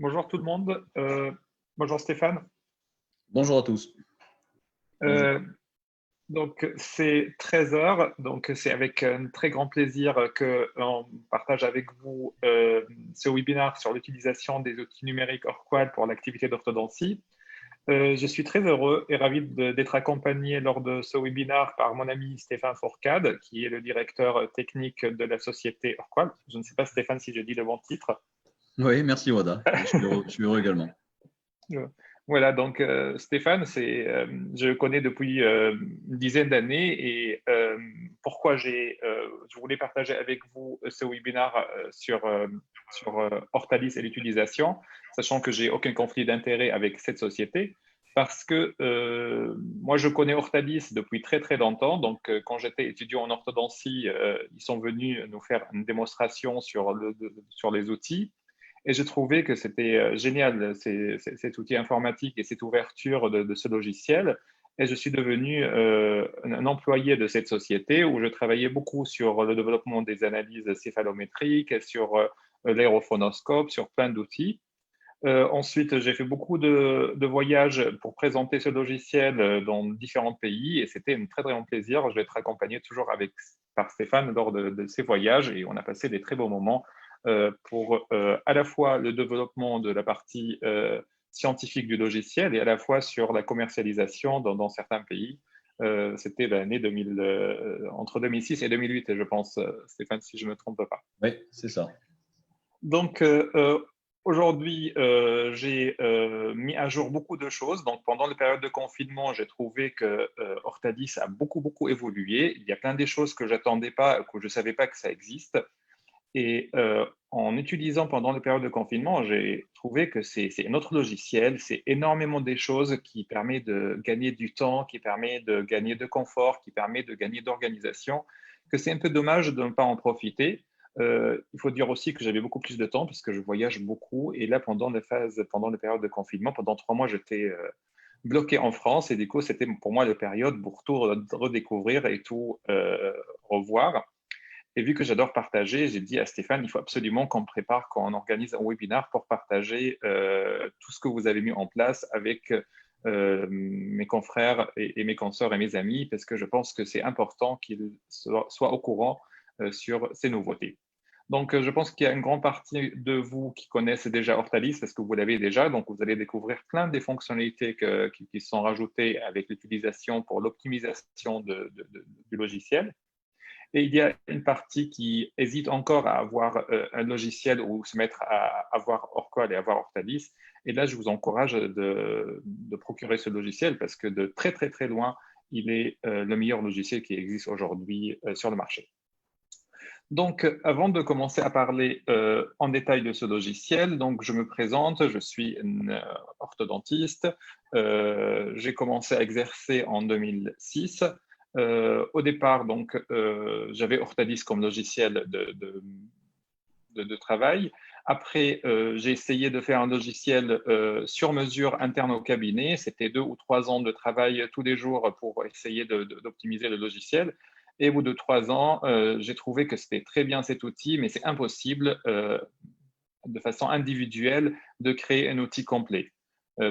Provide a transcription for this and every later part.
Bonjour tout le monde. Bonjour Stéphane. Bonjour à tous. Bonjour. Euh, c'est 13 heures, donc c'est avec un très grand plaisir que on partage avec vous ce webinaire sur l'utilisation des outils numériques Orqual pour l'activité d'orthodontie. Je suis très heureux et ravi d'être accompagné lors de ce webinaire par mon ami Stéphane Fourcade, qui est le directeur technique de la société Orqual. Je ne sais pas Stéphane si je dis le bon titre. Oui, merci Wada. Je suis heureux également. Euh, Voilà, donc Stéphane, je le connais depuis une dizaine d'années et pourquoi je voulais partager avec vous ce webinaire sur Hortalis et l'utilisation, sachant que j'ai aucun conflit d'intérêt avec cette société, parce que moi je connais Hortalis depuis très très longtemps. Donc quand j'étais étudiant en orthodontie, ils sont venus nous faire une démonstration sur les outils. Et j'ai trouvé que c'était génial, cet outil informatique et cette ouverture de ce logiciel. Et je suis devenu un employé de cette société où je travaillais beaucoup sur le développement des analyses céphalométriques, sur l'aérophonoscope, sur plein d'outils. Ensuite, j'ai fait beaucoup de voyages pour présenter ce logiciel dans différents pays et c'était un très, très grand plaisir. Je vais être accompagné toujours par Stéphane lors de ces voyages et on a passé des très beaux moments pour à la fois le développement de la partie scientifique du logiciel et à la fois sur la commercialisation dans certains pays. C'était l'année 2000, entre 2006 et 2008, je pense, Stéphane, si je ne me trompe pas. Oui, c'est ça. Donc, aujourd'hui, j'ai mis à jour beaucoup de choses. Donc, pendant la période de confinement, j'ai trouvé que Hortalis a beaucoup, beaucoup évolué. Il y a plein de choses que j'attendais pas, que je savais pas que ça existe. Et en utilisant pendant la période de confinement, j'ai trouvé que c'est un autre logiciel, c'est énormément des choses qui permet de gagner du temps, qui permet de gagner de confort, qui permet de gagner d'organisation, que c'est un peu dommage de ne pas en profiter. Il faut dire aussi que j'avais beaucoup plus de temps parce que je voyage beaucoup. Et là, pendant les périodes de confinement, pendant 3 mois, j'étais bloqué en France. Et du coup, c'était pour moi la période pour tout redécouvrir et tout revoir. Et vu que j'adore partager, j'ai dit à Stéphane, il faut absolument qu'on prépare, qu'on organise un webinaire pour partager tout ce que vous avez mis en place avec mes confrères et mes consoeurs et mes amis, parce que je pense que c'est important qu'ils soient au courant sur ces nouveautés. Donc, je pense qu'il y a une grande partie de vous qui connaissent déjà Hortalis, parce que vous l'avez déjà. Donc, vous allez découvrir plein des fonctionnalités qui sont rajoutées avec l'utilisation pour l'optimisation du logiciel. Et il y a une partie qui hésite encore à avoir un logiciel ou se mettre à avoir Orqual et avoir Hortalis. Et là, je vous encourage de procurer ce logiciel parce que de très, très, très loin, il est le meilleur logiciel qui existe aujourd'hui sur le marché. Donc, avant de commencer à parler en détail de ce logiciel, donc je me présente, je suis une orthodontiste. J'ai commencé à exercer en 2006. Au départ, donc, j'avais Hortalis comme logiciel de travail. Après, j'ai essayé de faire un logiciel sur mesure interne au cabinet. C'était 2 ou 3 ans de travail tous les jours pour essayer d'optimiser le logiciel. Et au bout de 3 ans, j'ai trouvé que c'était très bien cet outil, mais c'est impossible de façon individuelle de créer un outil complet.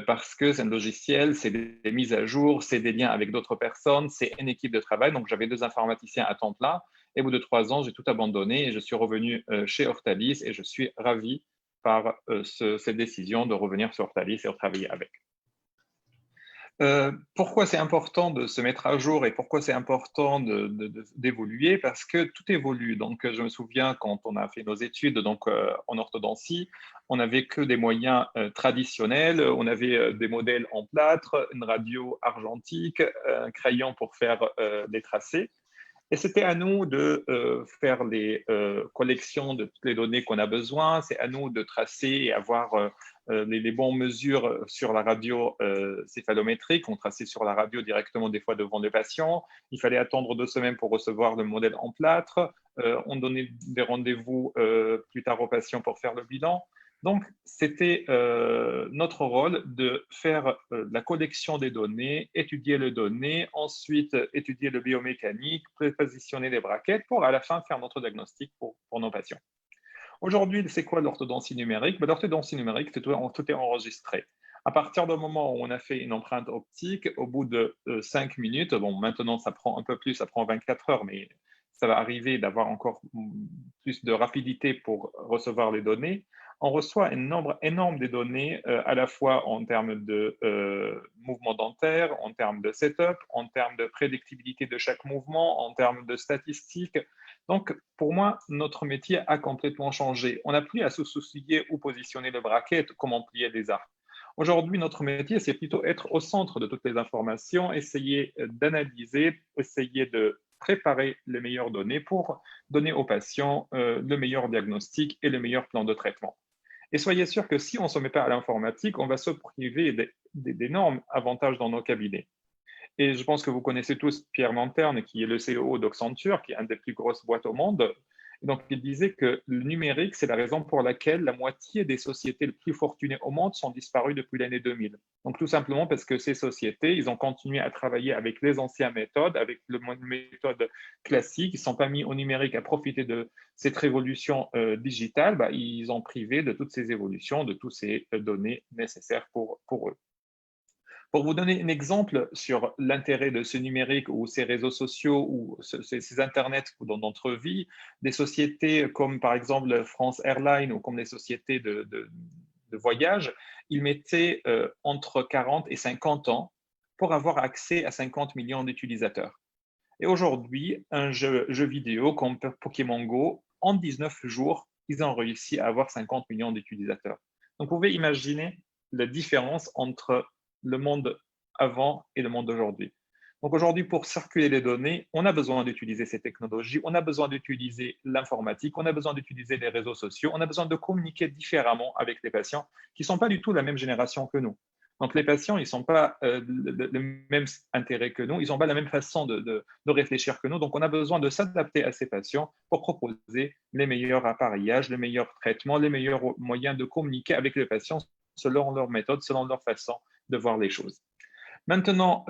Parce que c'est un logiciel, c'est des mises à jour, c'est des liens avec d'autres personnes, c'est une équipe de travail. Donc, j'avais 2 informaticiens à temps plein. Et au bout de 3 ans, j'ai tout abandonné et je suis revenu chez Hortalis et je suis ravi par cette décision de revenir sur Hortalis et de travailler avec. Pourquoi c'est important de se mettre à jour et pourquoi c'est important d'évoluer? Parce que tout évolue. Donc, je me souviens quand on a fait nos études donc, en orthodontie, on n'avait que des moyens traditionnels. On avait des modèles en plâtre, une radio argentique, un crayon pour faire des tracés. Et c'était à nous de faire les collections de toutes les données qu'on a besoin. C'est à nous de tracer et avoir les bonnes mesures sur la radio céphalométrique. On traçait sur la radio directement des fois devant les patients. Il fallait attendre 2 semaines pour recevoir le modèle en plâtre. On donnait des rendez-vous plus tard aux patients pour faire le bilan. Donc, c'était notre rôle de faire la collection des données, étudier les données, ensuite étudier le biomécanique, positionner les braquettes pour à la fin faire notre diagnostic pour nos patients. Aujourd'hui, c'est quoi l'orthodontie numérique? L'orthodontie numérique, tout est enregistré. À partir du moment où on a fait une empreinte optique, au bout de 5 minutes, bon, maintenant ça prend un peu plus, ça prend 24 heures, mais ça va arriver d'avoir encore plus de rapidité pour recevoir les données. On reçoit un nombre énorme de données, à la fois en termes de mouvement dentaire, en termes de setup, en termes de prédictibilité de chaque mouvement, en termes de statistiques. Donc, pour moi, notre métier a complètement changé. On n'a plus à se soucier où positionner le braquet, comment plier des arcs. Aujourd'hui, notre métier, c'est plutôt être au centre de toutes les informations, essayer d'analyser, essayer de préparer les meilleures données pour donner aux patients le meilleur diagnostic et le meilleur plan de traitement. Et soyez sûr que si on ne se met pas à l'informatique, on va se priver d'énormes avantages dans nos cabinets. Et je pense que vous connaissez tous Pierre Lanterne, qui est le CEO d'Accenture, qui est une des plus grosses boîtes au monde. Et donc, il disait que le numérique, c'est la raison pour laquelle la moitié des sociétés les plus fortunées au monde sont disparues depuis l'année 2000. Donc, tout simplement parce que ces sociétés, ils ont continué à travailler avec les anciennes méthodes, avec les méthodes classiques, ils ne sont pas mis au numérique à profiter de cette révolution digitale, ils ont privé de toutes ces évolutions, de toutes ces données nécessaires pour eux. Pour vous donner un exemple sur l'intérêt de ce numérique ou ces réseaux sociaux ou ces internets dans notre vie, des sociétés comme par exemple France Airlines ou comme les sociétés de voyage, ils mettaient entre 40 et 50 ans pour avoir accès à 50 millions d'utilisateurs. Et aujourd'hui, un jeu vidéo comme Pokémon Go, en 19 jours, ils ont réussi à avoir 50 millions d'utilisateurs. Donc, vous pouvez imaginer la différence entre le monde avant et le monde d'aujourd'hui. Donc, aujourd'hui, pour circuler les données, on a besoin d'utiliser ces technologies, on a besoin d'utiliser l'informatique, on a besoin d'utiliser les réseaux sociaux, on a besoin de communiquer différemment avec les patients qui ne sont pas du tout la même génération que nous. Donc, les patients, ils n'ont pas le même intérêt que nous, ils n'ont pas la même façon de réfléchir que nous. Donc, on a besoin de s'adapter à ces patients pour proposer les meilleurs appareillages, les meilleurs traitements, les meilleurs moyens de communiquer avec les patients selon leur méthode, selon leur façon de voir les choses. Maintenant,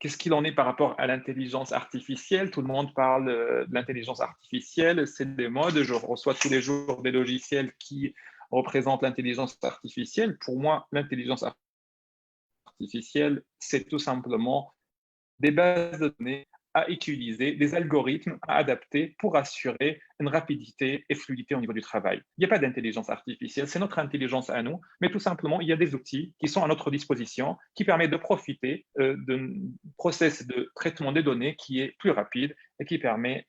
qu'est-ce qu'il en est par rapport à l'intelligence artificielle? Tout le monde parle de l'intelligence artificielle, c'est des modes. Je reçois tous les jours des logiciels qui représentent l'intelligence artificielle. Pour moi, l'intelligence artificielle, c'est tout simplement des bases de données à utiliser, des algorithmes à adapter pour assurer une rapidité et fluidité au niveau du travail. Il n'y a pas d'intelligence artificielle, c'est notre intelligence à nous, mais tout simplement, il y a des outils qui sont à notre disposition qui permettent de profiter d'un process de traitement des données qui est plus rapide et qui permet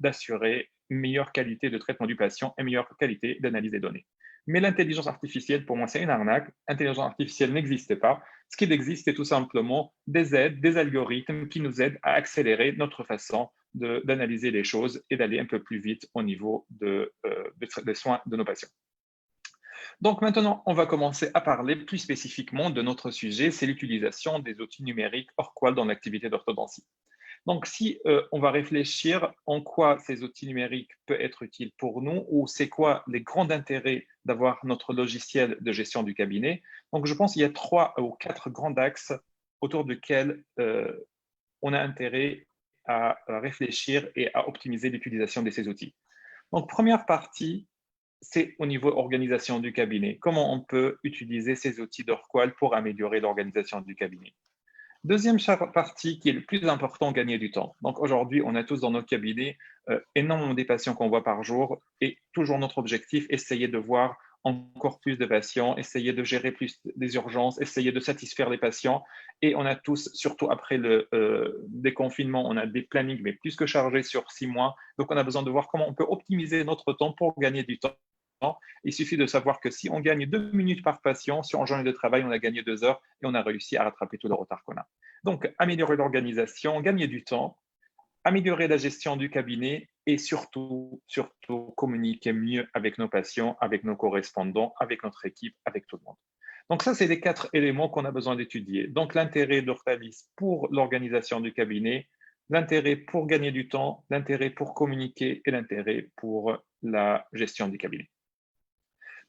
d'assurer une meilleure qualité de traitement du patient et une meilleure qualité d'analyse des données. Mais l'intelligence artificielle, pour moi, c'est une arnaque. L'intelligence artificielle n'existe pas. Ce qui existe, c'est tout simplement des aides, des algorithmes qui nous aident à accélérer notre façon d'analyser les choses et d'aller un peu plus vite au niveau des soins de nos patients. Donc maintenant, on va commencer à parler plus spécifiquement de notre sujet, c'est l'utilisation des outils numériques hors qual dans l'activité d'orthodontie. Donc, si on va réfléchir en quoi ces outils numériques peuvent être utiles pour nous ou c'est quoi les grands intérêts d'avoir notre logiciel de gestion du cabinet, donc je pense qu'il y a 3 ou 4 grands axes autour desquels on a intérêt à réfléchir et à optimiser l'utilisation de ces outils. Donc, première partie, c'est au niveau organisation du cabinet. Comment on peut utiliser ces outils d'Orqual pour améliorer l'organisation du cabinet? Deuxième partie qui est le plus important, gagner du temps. Donc aujourd'hui, on a tous dans nos cabinets énormément des patients qu'on voit par jour et toujours notre objectif, essayer de voir encore plus de patients, essayer de gérer plus des urgences, essayer de satisfaire les patients. Et on a tous, surtout après le déconfinement, on a des plannings mais plus que chargés sur 6 mois. Donc on a besoin de voir comment on peut optimiser notre temps pour gagner du temps. Il suffit de savoir que si on gagne 2 minutes par patient, sur une journée de travail, on a gagné 2 heures et on a réussi à rattraper tout le retard qu'on a. Donc, améliorer l'organisation, gagner du temps, améliorer la gestion du cabinet et surtout, communiquer mieux avec nos patients, avec nos correspondants, avec notre équipe, avec tout le monde. Donc ça, c'est les 4 éléments qu'on a besoin d'étudier. Donc l'intérêt d'Ortalis pour l'organisation du cabinet, l'intérêt pour gagner du temps, l'intérêt pour communiquer et l'intérêt pour la gestion du cabinet.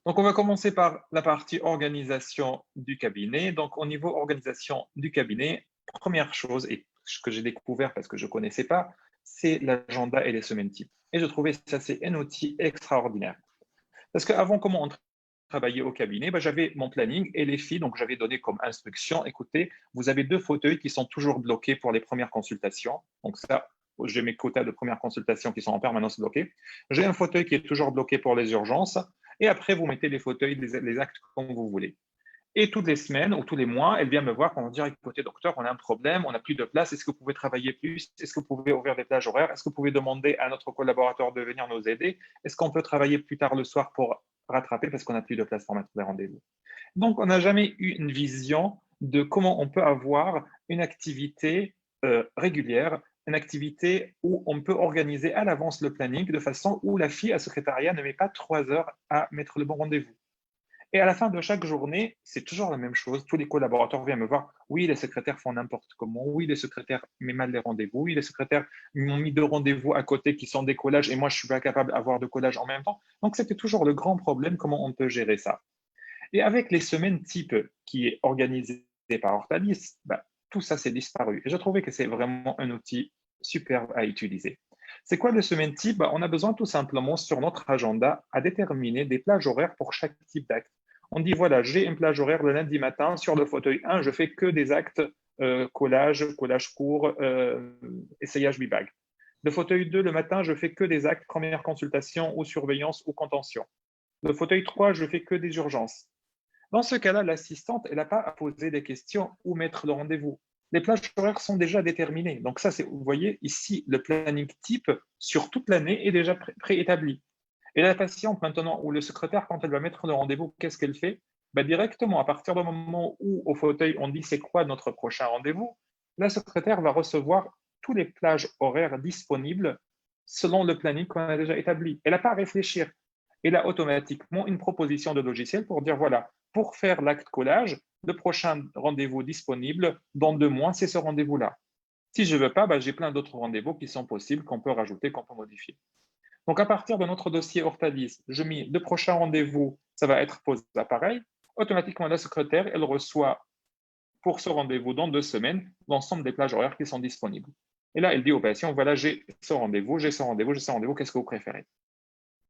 Donc, on va commencer par la partie organisation du cabinet. Donc, au niveau organisation du cabinet, première chose, et ce que j'ai découvert parce que je ne connaissais pas, c'est l'agenda et les semaines types. Et je trouvais ça, c'est un outil extraordinaire. Parce qu'avant, comment on travaillait au cabinet, ben, j'avais mon planning et les filles, donc j'avais donné comme instruction, écoutez, vous avez 2 fauteuils qui sont toujours bloqués pour les premières consultations. Donc ça, j'ai mes quotas de premières consultations qui sont en permanence bloqués. J'ai un fauteuil qui est toujours bloqué pour les urgences. Et après, vous mettez les fauteuils, les actes comme vous voulez. Et toutes les semaines ou tous les mois, elle vient me voir pour me dire, écoutez, docteur, on a un problème, on n'a plus de place, est-ce que vous pouvez travailler plus? Est-ce que vous pouvez ouvrir des plages horaires? Est-ce que vous pouvez demander à notre collaborateur de venir nous aider? Est-ce qu'on peut travailler plus tard le soir pour rattraper parce qu'on n'a plus de place pour mettre des rendez-vous? Donc, on n'a jamais eu une vision de comment on peut avoir une activité régulière, une activité où on peut organiser à l'avance le planning de façon où la fille à secrétariat ne met pas 3 heures à mettre le bon rendez-vous. Et à la fin de chaque journée, c'est toujours la même chose. Tous les collaborateurs viennent me voir. Oui, les secrétaires font n'importe comment. Oui, les secrétaires mettent mal les rendez-vous. Oui, les secrétaires m'ont mis 2 rendez-vous à côté qui sont des collages et moi, je ne suis pas capable d'avoir de collage en même temps. Donc, c'était toujours le grand problème, comment on peut gérer ça. Et avec les semaines type qui est organisée par Hortalis, bah, tout ça s'est disparu. Et je trouvais que c'est vraiment un outil superbe à utiliser. C'est quoi le semaine type? Bah, on a besoin tout simplement sur notre agenda à déterminer des plages horaires pour chaque type d'acte. On dit voilà, j'ai une plage horaire le lundi matin sur le fauteuil 1, je fais que des actes collage, collage court, essayage bibag. Le fauteuil 2, le matin, je fais que des actes première consultation ou surveillance ou contention. Le fauteuil 3, je fais que des urgences. Dans ce cas-là, l'assistante, elle n'a pas à poser des questions ou mettre le rendez-vous. Les plages horaires sont déjà déterminées. Donc ça, vous voyez ici, le planning type sur toute l'année est déjà préétabli. Et la patiente maintenant, ou le secrétaire, quand elle va mettre le rendez-vous, qu'est-ce qu'elle fait? Ben, directement, à partir du moment où au fauteuil, on dit c'est quoi notre prochain rendez-vous, la secrétaire va recevoir tous les plages horaires disponibles selon le planning qu'on a déjà établi. Elle n'a pas à réfléchir. Elle a automatiquement une proposition de logiciel pour dire voilà, pour faire l'acte collage, le prochain rendez-vous disponible dans 2 mois, c'est ce rendez-vous-là. Si je ne veux pas, ben, j'ai plein d'autres rendez-vous qui sont possibles, qu'on peut rajouter, qu'on peut modifier. Donc, à partir de notre dossier Hortalis, je mets le prochain rendez-vous, ça va être posé pareil. Automatiquement, la secrétaire, elle reçoit pour ce rendez-vous dans 2 semaines l'ensemble des plages horaires qui sont disponibles. Et là, elle dit au patient, voilà, j'ai ce rendez-vous, j'ai ce rendez-vous, j'ai ce rendez-vous, qu'est-ce que vous préférez?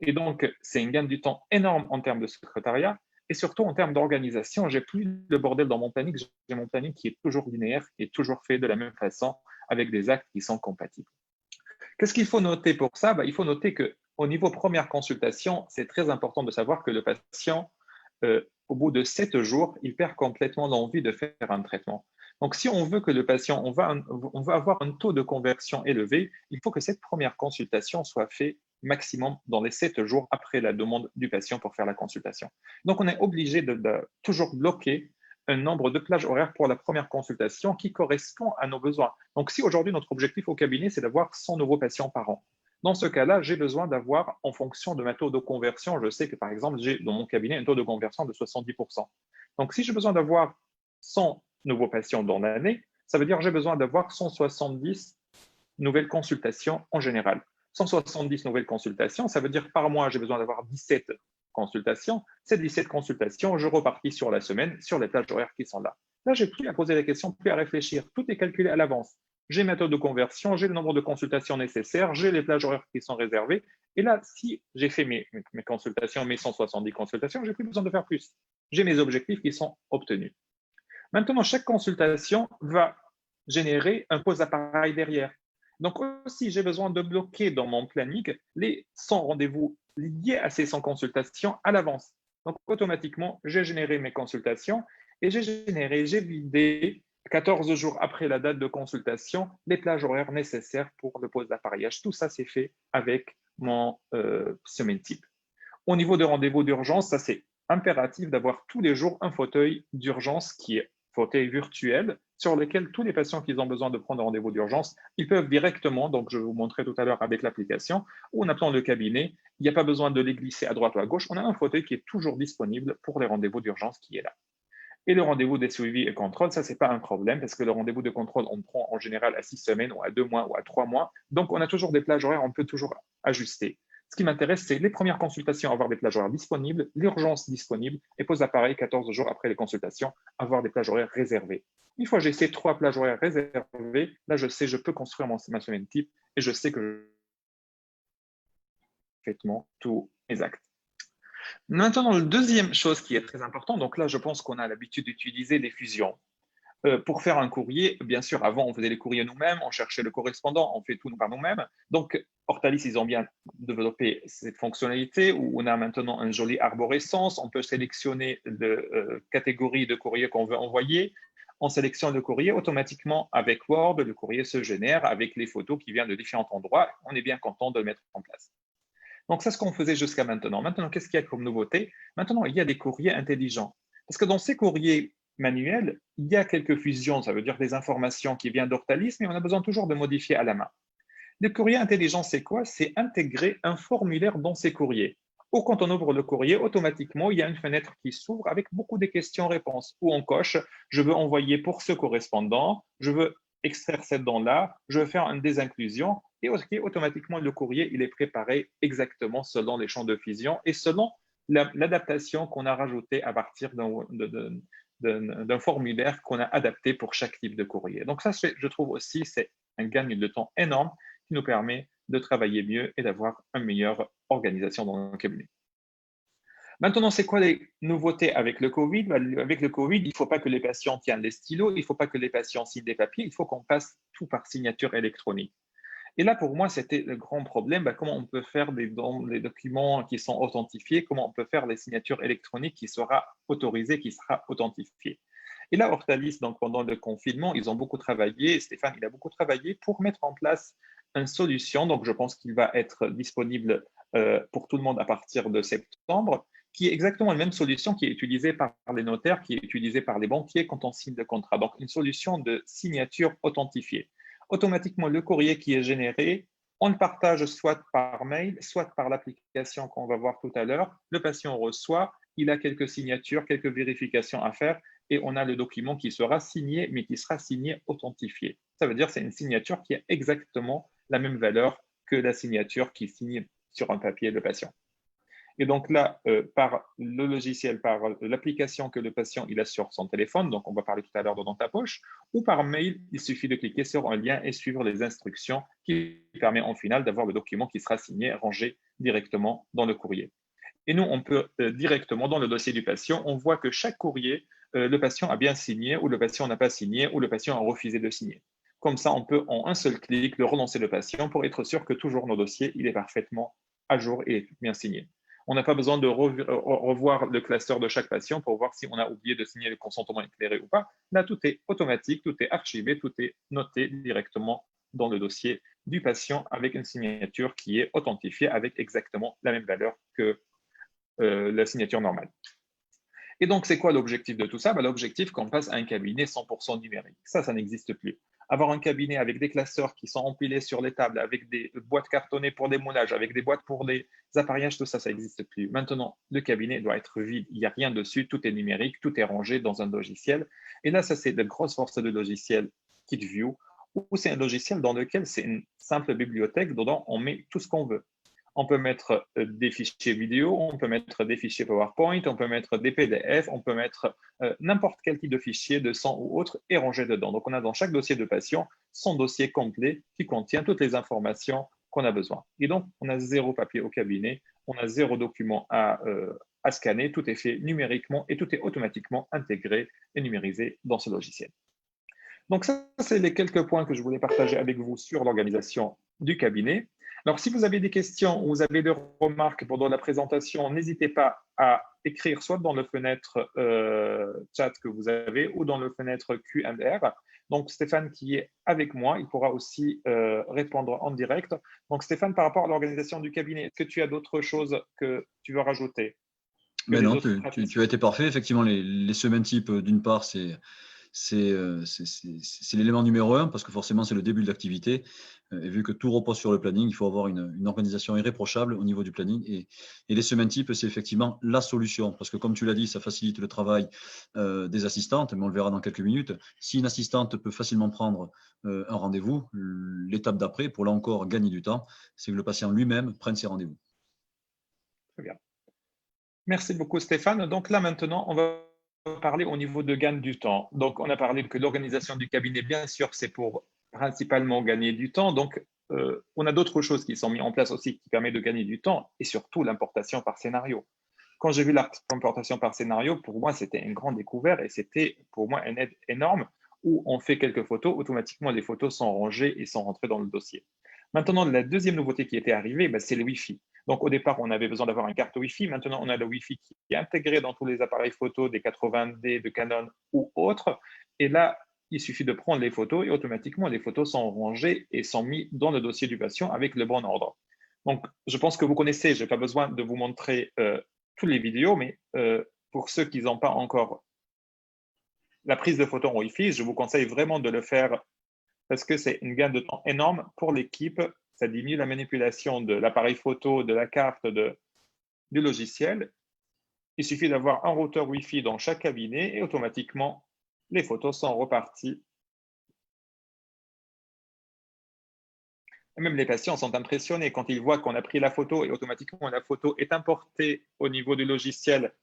Et donc, c'est une gain du temps énorme en termes de secrétariat et surtout en termes d'organisation. J'ai plus le bordel dans mon planning, j'ai mon planning qui est toujours linéaire, qui est toujours fait de la même façon avec des actes qui sont compatibles. Qu'est-ce qu'il faut noter pour ça? Il faut noter qu'au niveau première consultation, c'est très important de savoir que le patient, au bout de 7 jours, il perd complètement l'envie de faire un traitement. Donc, si on veut que le patient, on va avoir un taux de conversion élevé, il faut que cette première consultation soit faite maximum dans les 7 jours après la demande du patient pour faire la consultation. Donc, on est obligé de toujours bloquer un nombre de plages horaires pour la première consultation qui correspond à nos besoins. Donc, si aujourd'hui notre objectif au cabinet, c'est d'avoir 100 nouveaux patients par an, dans ce cas-là, j'ai besoin d'avoir, en fonction de ma taux de conversion, je sais que par exemple, j'ai dans mon cabinet un taux de conversion de 70%. Donc, si j'ai besoin d'avoir 100 nouveaux patients dans l'année, ça veut dire que j'ai besoin d'avoir 170 nouvelles consultations en général. 170 nouvelles consultations, ça veut dire que par mois, j'ai besoin d'avoir 17 consultations. Ces 17 consultations, je repartis sur la semaine, sur les plages horaires qui sont là. Là, j'ai plus à poser la question, plus à réfléchir. Tout est calculé à l'avance. J'ai ma méthode de conversion, j'ai le nombre de consultations nécessaires, j'ai les plages horaires qui sont réservées. Et là, si j'ai fait mes consultations, mes 170 consultations, j'ai plus besoin de faire plus. J'ai mes objectifs qui sont obtenus. Maintenant, chaque consultation va générer un pose appareil derrière. Donc aussi, j'ai besoin de bloquer dans mon planning les 100 rendez-vous liés à ces 100 consultations à l'avance. Donc automatiquement, j'ai généré mes consultations et j'ai vidé 14 jours après la date de consultation les plages horaires nécessaires pour le pose d'appareillage. Tout ça, c'est fait avec mon semaine type. Au niveau des rendez-vous d'urgence, ça c'est impératif d'avoir tous les jours un fauteuil d'urgence qui est fauteuil virtuel sur lequel tous les patients qui ont besoin de prendre rendez-vous d'urgence, ils peuvent directement, donc je vais vous montrer tout à l'heure avec l'application, ou en appelant le cabinet, il n'y a pas besoin de les glisser à droite ou à gauche, on a un fauteuil qui est toujours disponible pour les rendez-vous d'urgence qui est là. Et le rendez-vous des suivis et contrôle, ça, ce n'est pas un problème parce que le rendez-vous de contrôle, on prend en général à 6 semaines ou à 2 mois ou à 3 mois. Donc, on a toujours des plages horaires, on peut toujours ajuster. Ce qui m'intéresse, c'est les premières consultations, avoir des plages horaires disponibles, l'urgence disponible, et pose appareil 14 jours après les consultations, avoir des plages horaires réservées. Une fois que j'ai ces 3 plages horaires réservées, là, je sais, je peux construire ma semaine type et je sais que je fais tous mes actes. Maintenant, la deuxième chose qui est très importante, donc là, je pense qu'on a l'habitude d'utiliser les fusions. Pour faire un courrier, bien sûr, avant, on faisait les courriers nous-mêmes, on cherchait le correspondant, on fait tout par nous-mêmes. Donc, Hortalis, ils ont bien développé cette fonctionnalité où on a maintenant une jolie arborescence. On peut sélectionner la catégorie de courrier qu'on veut envoyer. On sélectionne le courrier automatiquement avec Word. Le courrier se génère avec les photos qui viennent de différents endroits. On est bien content de le mettre en place. Donc, c'est ce qu'on faisait jusqu'à maintenant. Maintenant, qu'est-ce qu'il y a comme nouveauté? Maintenant, il y a des courriers intelligents. Parce que dans ces courriers manuels, il y a quelques fusions, ça veut dire des informations qui viennent d'Ortalis, mais on a besoin toujours de modifier à la main. Le courrier intelligent, c'est quoi? C'est intégrer un formulaire dans ces courriers. Ou quand on ouvre le courrier, automatiquement, il y a une fenêtre qui s'ouvre avec beaucoup de questions-réponses, où on coche, je veux envoyer pour ce correspondant, je veux extraire cette dent-là, je veux faire une désinclusion, et automatiquement, le courrier, il est préparé exactement selon les champs de fusion et selon l'adaptation qu'on a rajoutée à partir d'un formulaire qu'on a adapté pour chaque type de courrier. Donc ça, je trouve aussi, c'est un gain de temps énorme qui nous permet de travailler mieux et d'avoir une meilleure organisation dans le cabinet. Maintenant, c'est quoi les nouveautés avec le Covid? Avec le Covid, il ne faut pas que les patients tiennent les stylos, il ne faut pas que les patients signent des papiers, il faut qu'on passe tout par signature électronique. Et là, pour moi, c'était le grand problème. Comment on peut faire des documents qui sont authentifiés? Comment on peut faire les signatures électroniques qui sera autorisées, qui sera authentifiée? Et là, Hortalis, donc pendant le confinement, ils ont beaucoup travaillé. Stéphane, il a beaucoup travaillé pour mettre en place une solution. Donc, je pense qu'il va être disponible pour tout le monde à partir de septembre, qui est exactement la même solution qui est utilisée par les notaires, qui est utilisée par les banquiers quand on signe le contrat. Donc, une solution de signature authentifiée. Automatiquement, le courrier qui est généré, on le partage soit par mail, soit par l'application qu'on va voir tout à l'heure. Le patient reçoit, il a quelques signatures, quelques vérifications à faire et on a le document qui sera signé, mais qui sera signé authentifié. Ça veut dire que c'est une signature qui a exactement la même valeur que la signature qui signe sur un papier le patient. Et donc là, par le logiciel, par l'application que le patient il a sur son téléphone, donc on va parler tout à l'heure de dans ta poche, ou par mail, il suffit de cliquer sur un lien et suivre les instructions qui permet en final d'avoir le document qui sera signé, rangé directement dans le courrier. Et nous, on peut directement dans le dossier du patient, on voit que chaque courrier, le patient a bien signé ou le patient n'a pas signé ou le patient a refusé de signer. Comme ça, on peut en un seul clic le relancer le patient pour être sûr que toujours nos dossiers, il est parfaitement à jour et bien signé. On n'a pas besoin de revoir le classeur de chaque patient pour voir si on a oublié de signer le consentement éclairé ou pas. Là, tout est automatique, tout est archivé, tout est noté directement dans le dossier du patient avec une signature qui est authentifiée avec exactement la même valeur que la signature normale. Et donc, c'est quoi l'objectif de tout ça? L'objectif, qu'on passe à un cabinet 100% numérique. Ça n'existe plus. Avoir un cabinet avec des classeurs qui sont empilés sur les tables, avec des boîtes cartonnées pour des moulages, avec des boîtes pour des appareillages, tout ça n'existe plus. Maintenant, le cabinet doit être vide. Il n'y a rien dessus, tout est numérique, tout est rangé dans un logiciel. Et là, ça, c'est de grosses forces de logiciel KitView, où c'est un logiciel dans lequel c'est une simple bibliothèque, dedans on met tout ce qu'on veut. On peut mettre des fichiers vidéo, on peut mettre des fichiers PowerPoint, on peut mettre des PDF, on peut mettre n'importe quel type de fichier, de son ou autre, et ranger dedans. Donc, on a dans chaque dossier de patient son dossier complet qui contient toutes les informations qu'on a besoin. Et donc, on a zéro papier au cabinet, on a zéro document à scanner, tout est fait numériquement et tout est automatiquement intégré et numérisé dans ce logiciel. Donc, ça, c'est les quelques points que je voulais partager avec vous sur l'organisation du cabinet. Alors, si vous avez des questions ou vous avez des remarques pendant la présentation, n'hésitez pas à écrire soit dans la fenêtre chat que vous avez ou dans la fenêtre Q&R. Donc, Stéphane qui est avec moi, il pourra aussi répondre en direct. Donc, Stéphane, par rapport à l'organisation du cabinet, est-ce que tu as d'autres choses que tu veux rajouter? Mais non, tu as été parfait. Effectivement, les semaines type, d'une part, c'est l'élément numéro un parce que forcément, c'est le début de l'activité. Et vu que tout repose sur le planning, il faut avoir une organisation irréprochable au niveau du planning. Et les semaines types, c'est effectivement la solution. Parce que comme tu l'as dit, ça facilite le travail des assistantes, mais on le verra dans quelques minutes. Si une assistante peut facilement prendre un rendez-vous, l'étape d'après, pour là encore gagner du temps, c'est que le patient lui-même prenne ses rendez-vous. Très bien. Merci beaucoup, Stéphane. Donc là, maintenant, on va parler au niveau de gain du temps. Donc, on a parlé que l'organisation du cabinet, bien sûr, c'est pour principalement gagner du temps. Donc, on a d'autres choses qui sont mises en place aussi qui permettent de gagner du temps et surtout l'importation par scénario. Quand j'ai vu la comportation par scénario, pour moi, c'était un grand découvert et c'était pour moi une aide énorme où on fait quelques photos, automatiquement les photos sont rangées et sont rentrées dans le dossier. Maintenant, la deuxième nouveauté qui était arrivée, c'est le Wi-Fi. Donc au départ, on avait besoin d'avoir une carte Wi-Fi. Maintenant, on a le Wi-Fi qui est intégré dans tous les appareils photo des 80D de Canon ou autres. Et là, il suffit de prendre les photos et automatiquement, les photos sont rangées et sont mises dans le dossier du patient avec le bon ordre. Donc, je pense que vous connaissez, je n'ai pas besoin de vous montrer toutes les vidéos, mais pour ceux qui n'ont pas encore la prise de photos en Wi-Fi, je vous conseille vraiment de le faire parce que c'est une gain de temps énorme pour l'équipe. Ça diminue la manipulation de l'appareil photo, de la carte, du logiciel. Il suffit d'avoir un routeur Wi-Fi dans chaque cabinet et automatiquement, les photos sont reparties. Et même les patients sont impressionnés quand ils voient qu'on a pris la photo et automatiquement la photo est importée au niveau du logiciel.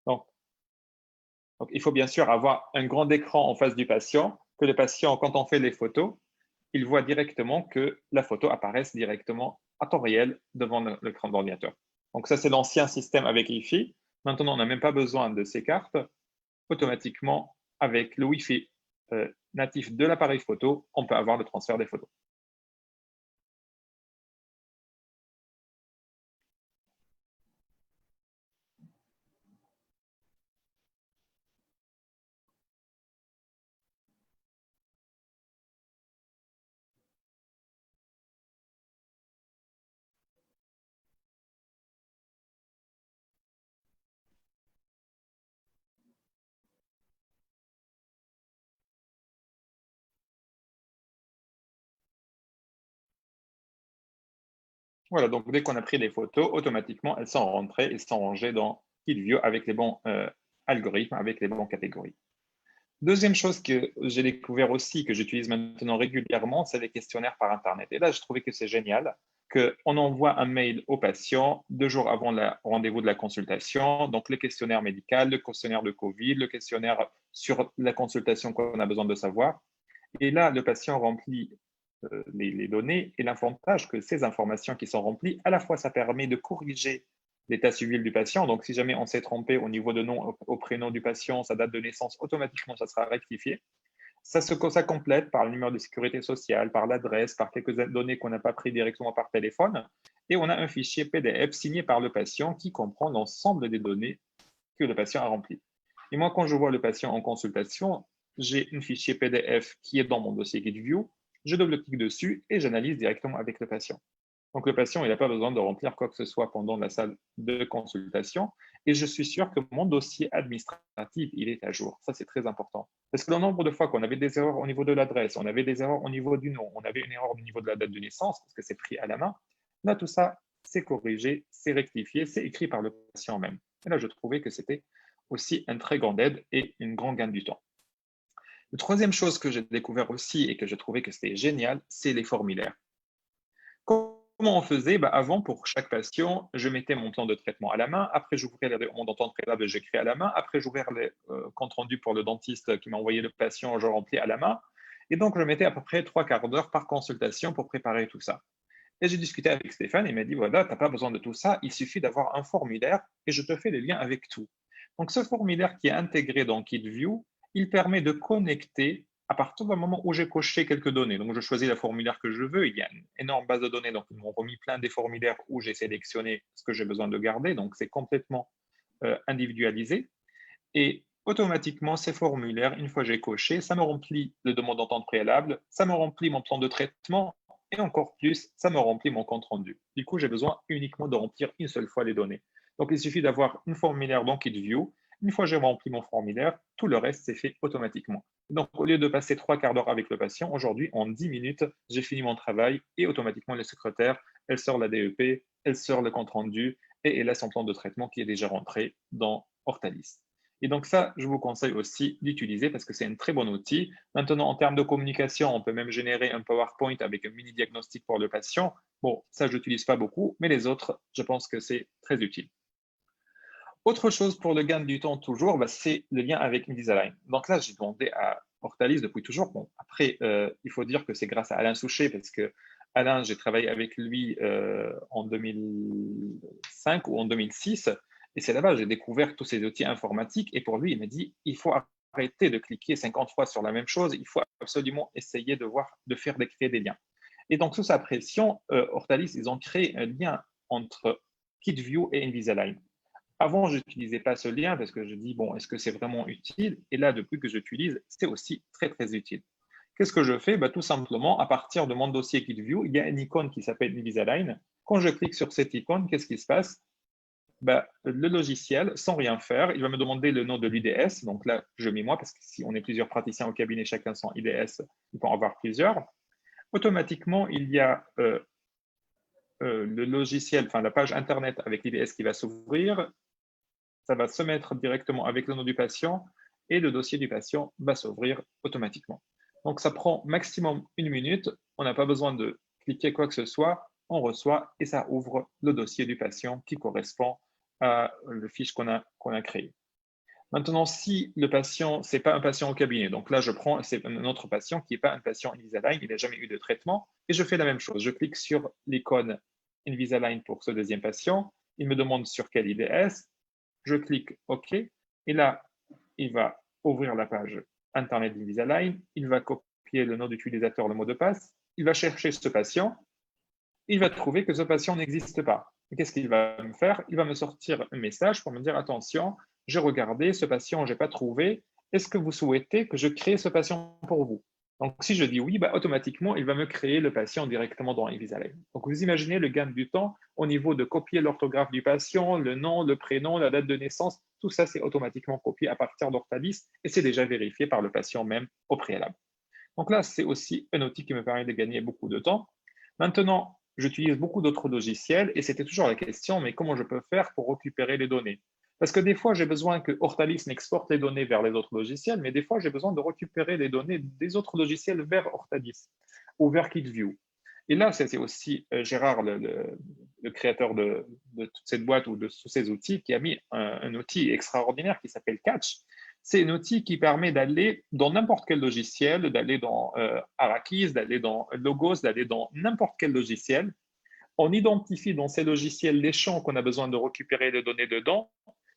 Donc, il faut bien sûr avoir un grand écran en face du patient, que le patient, quand on fait les photos, il voit directement que la photo apparaisse directement à temps réel devant l'écran d'ordinateur. Donc ça, c'est l'ancien système avec Wi-Fi. Maintenant, on n'a même pas besoin de ces cartes. Automatiquement, avec le Wi-Fi natif de l'appareil photo, on peut avoir le transfert des photos. Voilà, donc dès qu'on a pris les photos, automatiquement, elles sont rentrées et sont rangées dans KitView avec les bons algorithmes, avec les bonnes catégories. Deuxième chose que j'ai découvert aussi, que j'utilise maintenant régulièrement, c'est les questionnaires par Internet. Et là, je trouvais que c'est génial qu'on envoie un mail au patient 2 jours avant le rendez-vous de la consultation. Donc, le questionnaire médical, le questionnaire de Covid, le questionnaire sur la consultation qu'on a besoin de savoir. Et là, le patient remplit les données et l'avantage que ces informations qui sont remplies, à la fois, ça permet de corriger l'état civil du patient. Donc, si jamais on s'est trompé au niveau de nom au prénom du patient, sa date de naissance, automatiquement, ça sera rectifié. Ça complète par le numéro de sécurité sociale, par l'adresse, par quelques données qu'on n'a pas prises directement par téléphone. Et on a un fichier PDF signé par le patient qui comprend l'ensemble des données que le patient a remplies. Et moi, quand je vois le patient en consultation, j'ai un fichier PDF qui est dans mon dossier GitView. Je double-clique dessus et j'analyse directement avec le patient. Donc, le patient, il n'a pas besoin de remplir quoi que ce soit pendant la salle de consultation. Et je suis sûr que mon dossier administratif, il est à jour. Ça, c'est très important. Parce que le nombre de fois qu'on avait des erreurs au niveau de l'adresse, on avait des erreurs au niveau du nom, on avait une erreur au niveau de la date de naissance, parce que c'est pris à la main, là, tout ça, c'est corrigé, c'est rectifié, c'est écrit par le patient même. Et là, je trouvais que c'était aussi un très grand aide et une grande gain du temps. La troisième chose que j'ai découvert aussi et que je trouvais que c'était génial, c'est les formulaires. Comment on faisait? Avant, pour chaque patient, je mettais mon plan de traitement à la main. Après, j'ouvrais mon entente préalable, j'écris à la main. Après, j'ouvrais les comptes rendus pour le dentiste qui m'a envoyé le patient, je remplis à la main. Et donc, je mettais à peu près 3/4 d'heure par consultation pour préparer tout ça. Et j'ai discuté avec Stéphane, il m'a dit, voilà, tu n'as pas besoin de tout ça, il suffit d'avoir un formulaire et je te fais les liens avec tout. Donc, ce formulaire qui est intégré dans KitView, il permet de connecter à partir du moment où j'ai coché quelques données. Donc, je choisis le formulaire que je veux. Il y a une énorme base de données. Donc, ils m'ont remis plein des formulaires où j'ai sélectionné ce que j'ai besoin de garder. Donc, c'est complètement individualisé. Et automatiquement, ces formulaires, une fois que j'ai coché, ça me remplit le demande d'entente préalable, ça me remplit mon plan de traitement et encore plus, ça me remplit mon compte rendu. Du coup, j'ai besoin uniquement de remplir une seule fois les données. Donc, il suffit d'avoir un formulaire dans KitView. Une fois que j'ai rempli mon formulaire, tout le reste, c'est fait automatiquement. Donc, au lieu de passer 3/4 d'heure avec le patient, aujourd'hui, en 10 minutes, j'ai fini mon travail et automatiquement, la secrétaire, elle sort la DEP, elle sort le compte rendu et elle a son plan de traitement qui est déjà rentré dans Ortalis. Et donc ça, je vous conseille aussi d'utiliser parce que c'est un très bon outil. Maintenant, en termes de communication, on peut même générer un PowerPoint avec un mini diagnostic pour le patient. Bon, ça, je n'utilise pas beaucoup, mais les autres, je pense que c'est très utile. Autre chose pour le gain du temps toujours, c'est le lien avec Invisalign. Donc là, j'ai demandé à Ortalis depuis toujours. Bon, après, il faut dire que c'est grâce à Alain Souchet parce que Alain, j'ai travaillé avec lui en 2005 ou en 2006. Et c'est là-bas que j'ai découvert tous ces outils informatiques. Et pour lui, il m'a dit, il faut arrêter de cliquer 50 fois sur la même chose. Il faut absolument essayer de créer des liens. Et donc, sous sa pression, Hortalis, ils ont créé un lien entre KitView et Invisalign. Avant, je n'utilisais pas ce lien parce que je dis, bon, est-ce que c'est vraiment utile? Et là, depuis que j'utilise, c'est aussi très, très utile. Qu'est-ce que je fais? Tout simplement, à partir de mon dossier KitView, il y a une icône qui s'appelle Invisalign. Quand je clique sur cette icône, qu'est-ce qui se passe? Le logiciel, sans rien faire, il va me demander le nom de l'IDS. Donc là, je mets moi, parce que si on est plusieurs praticiens au cabinet, chacun son IDS, il peut en avoir plusieurs. Automatiquement, il y a le logiciel, enfin la page Internet avec l'IDS qui va s'ouvrir. Ça va se mettre directement avec le nom du patient et le dossier du patient va s'ouvrir automatiquement. Donc, ça prend maximum 1 minute. On n'a pas besoin de cliquer quoi que ce soit. On reçoit et ça ouvre le dossier du patient qui correspond à le fiche qu'on a créé. Maintenant, si le patient, ce n'est pas un patient au cabinet, donc là, c'est un autre patient qui n'est pas un patient Invisalign, il n'a jamais eu de traitement, et je fais la même chose. Je clique sur l'icône Invisalign pour ce deuxième patient. Il me demande sur quel IDS. Je clique OK, et là, il va ouvrir la page Internet d'Invisalign, il va copier le nom d'utilisateur, le mot de passe, il va chercher ce patient, il va trouver que ce patient n'existe pas. Qu'est-ce qu'il va me faire? Il va me sortir un message pour me dire, attention, j'ai regardé, ce patient, je n'ai pas trouvé, est-ce que vous souhaitez que je crée ce patient pour vous? Donc, si je dis oui, automatiquement, il va me créer le patient directement dans Invisalign. Donc, vous imaginez le gain du temps au niveau de copier l'orthographe du patient, le nom, le prénom, la date de naissance, tout ça, c'est automatiquement copié à partir d'Ortalis et c'est déjà vérifié par le patient même au préalable. Donc là, c'est aussi un outil qui me permet de gagner beaucoup de temps. Maintenant, j'utilise beaucoup d'autres logiciels et c'était toujours la question, mais comment je peux faire pour récupérer les données? Parce que des fois, j'ai besoin que Hortalis m'exporte les données vers les autres logiciels, mais des fois, j'ai besoin de récupérer les données des autres logiciels vers Hortalis ou vers KitView. Et là, c'est aussi Gérard, le créateur de toute cette boîte ou de tous ces outils, qui a mis un outil extraordinaire qui s'appelle Catch. C'est un outil qui permet d'aller dans n'importe quel logiciel, d'aller dans Arrakis, d'aller dans Logos, d'aller dans n'importe quel logiciel. On identifie dans ces logiciels les champs qu'on a besoin de récupérer les données dedans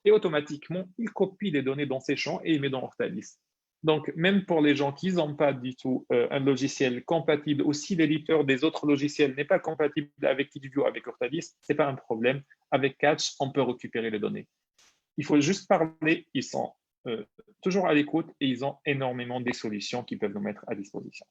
et automatiquement, il copie les données dans ces champs et il met dans Hortalis. Donc, même pour les gens qui n'ont pas du tout un logiciel compatible, ou si l'éditeur des autres logiciels n'est pas compatible avec KitView, avec Hortalis, ce n'est pas un problème. Avec Catch, on peut récupérer les données. Il faut juste parler, ils sont toujours à l'écoute et ils ont énormément des solutions qu'ils peuvent nous mettre à disposition.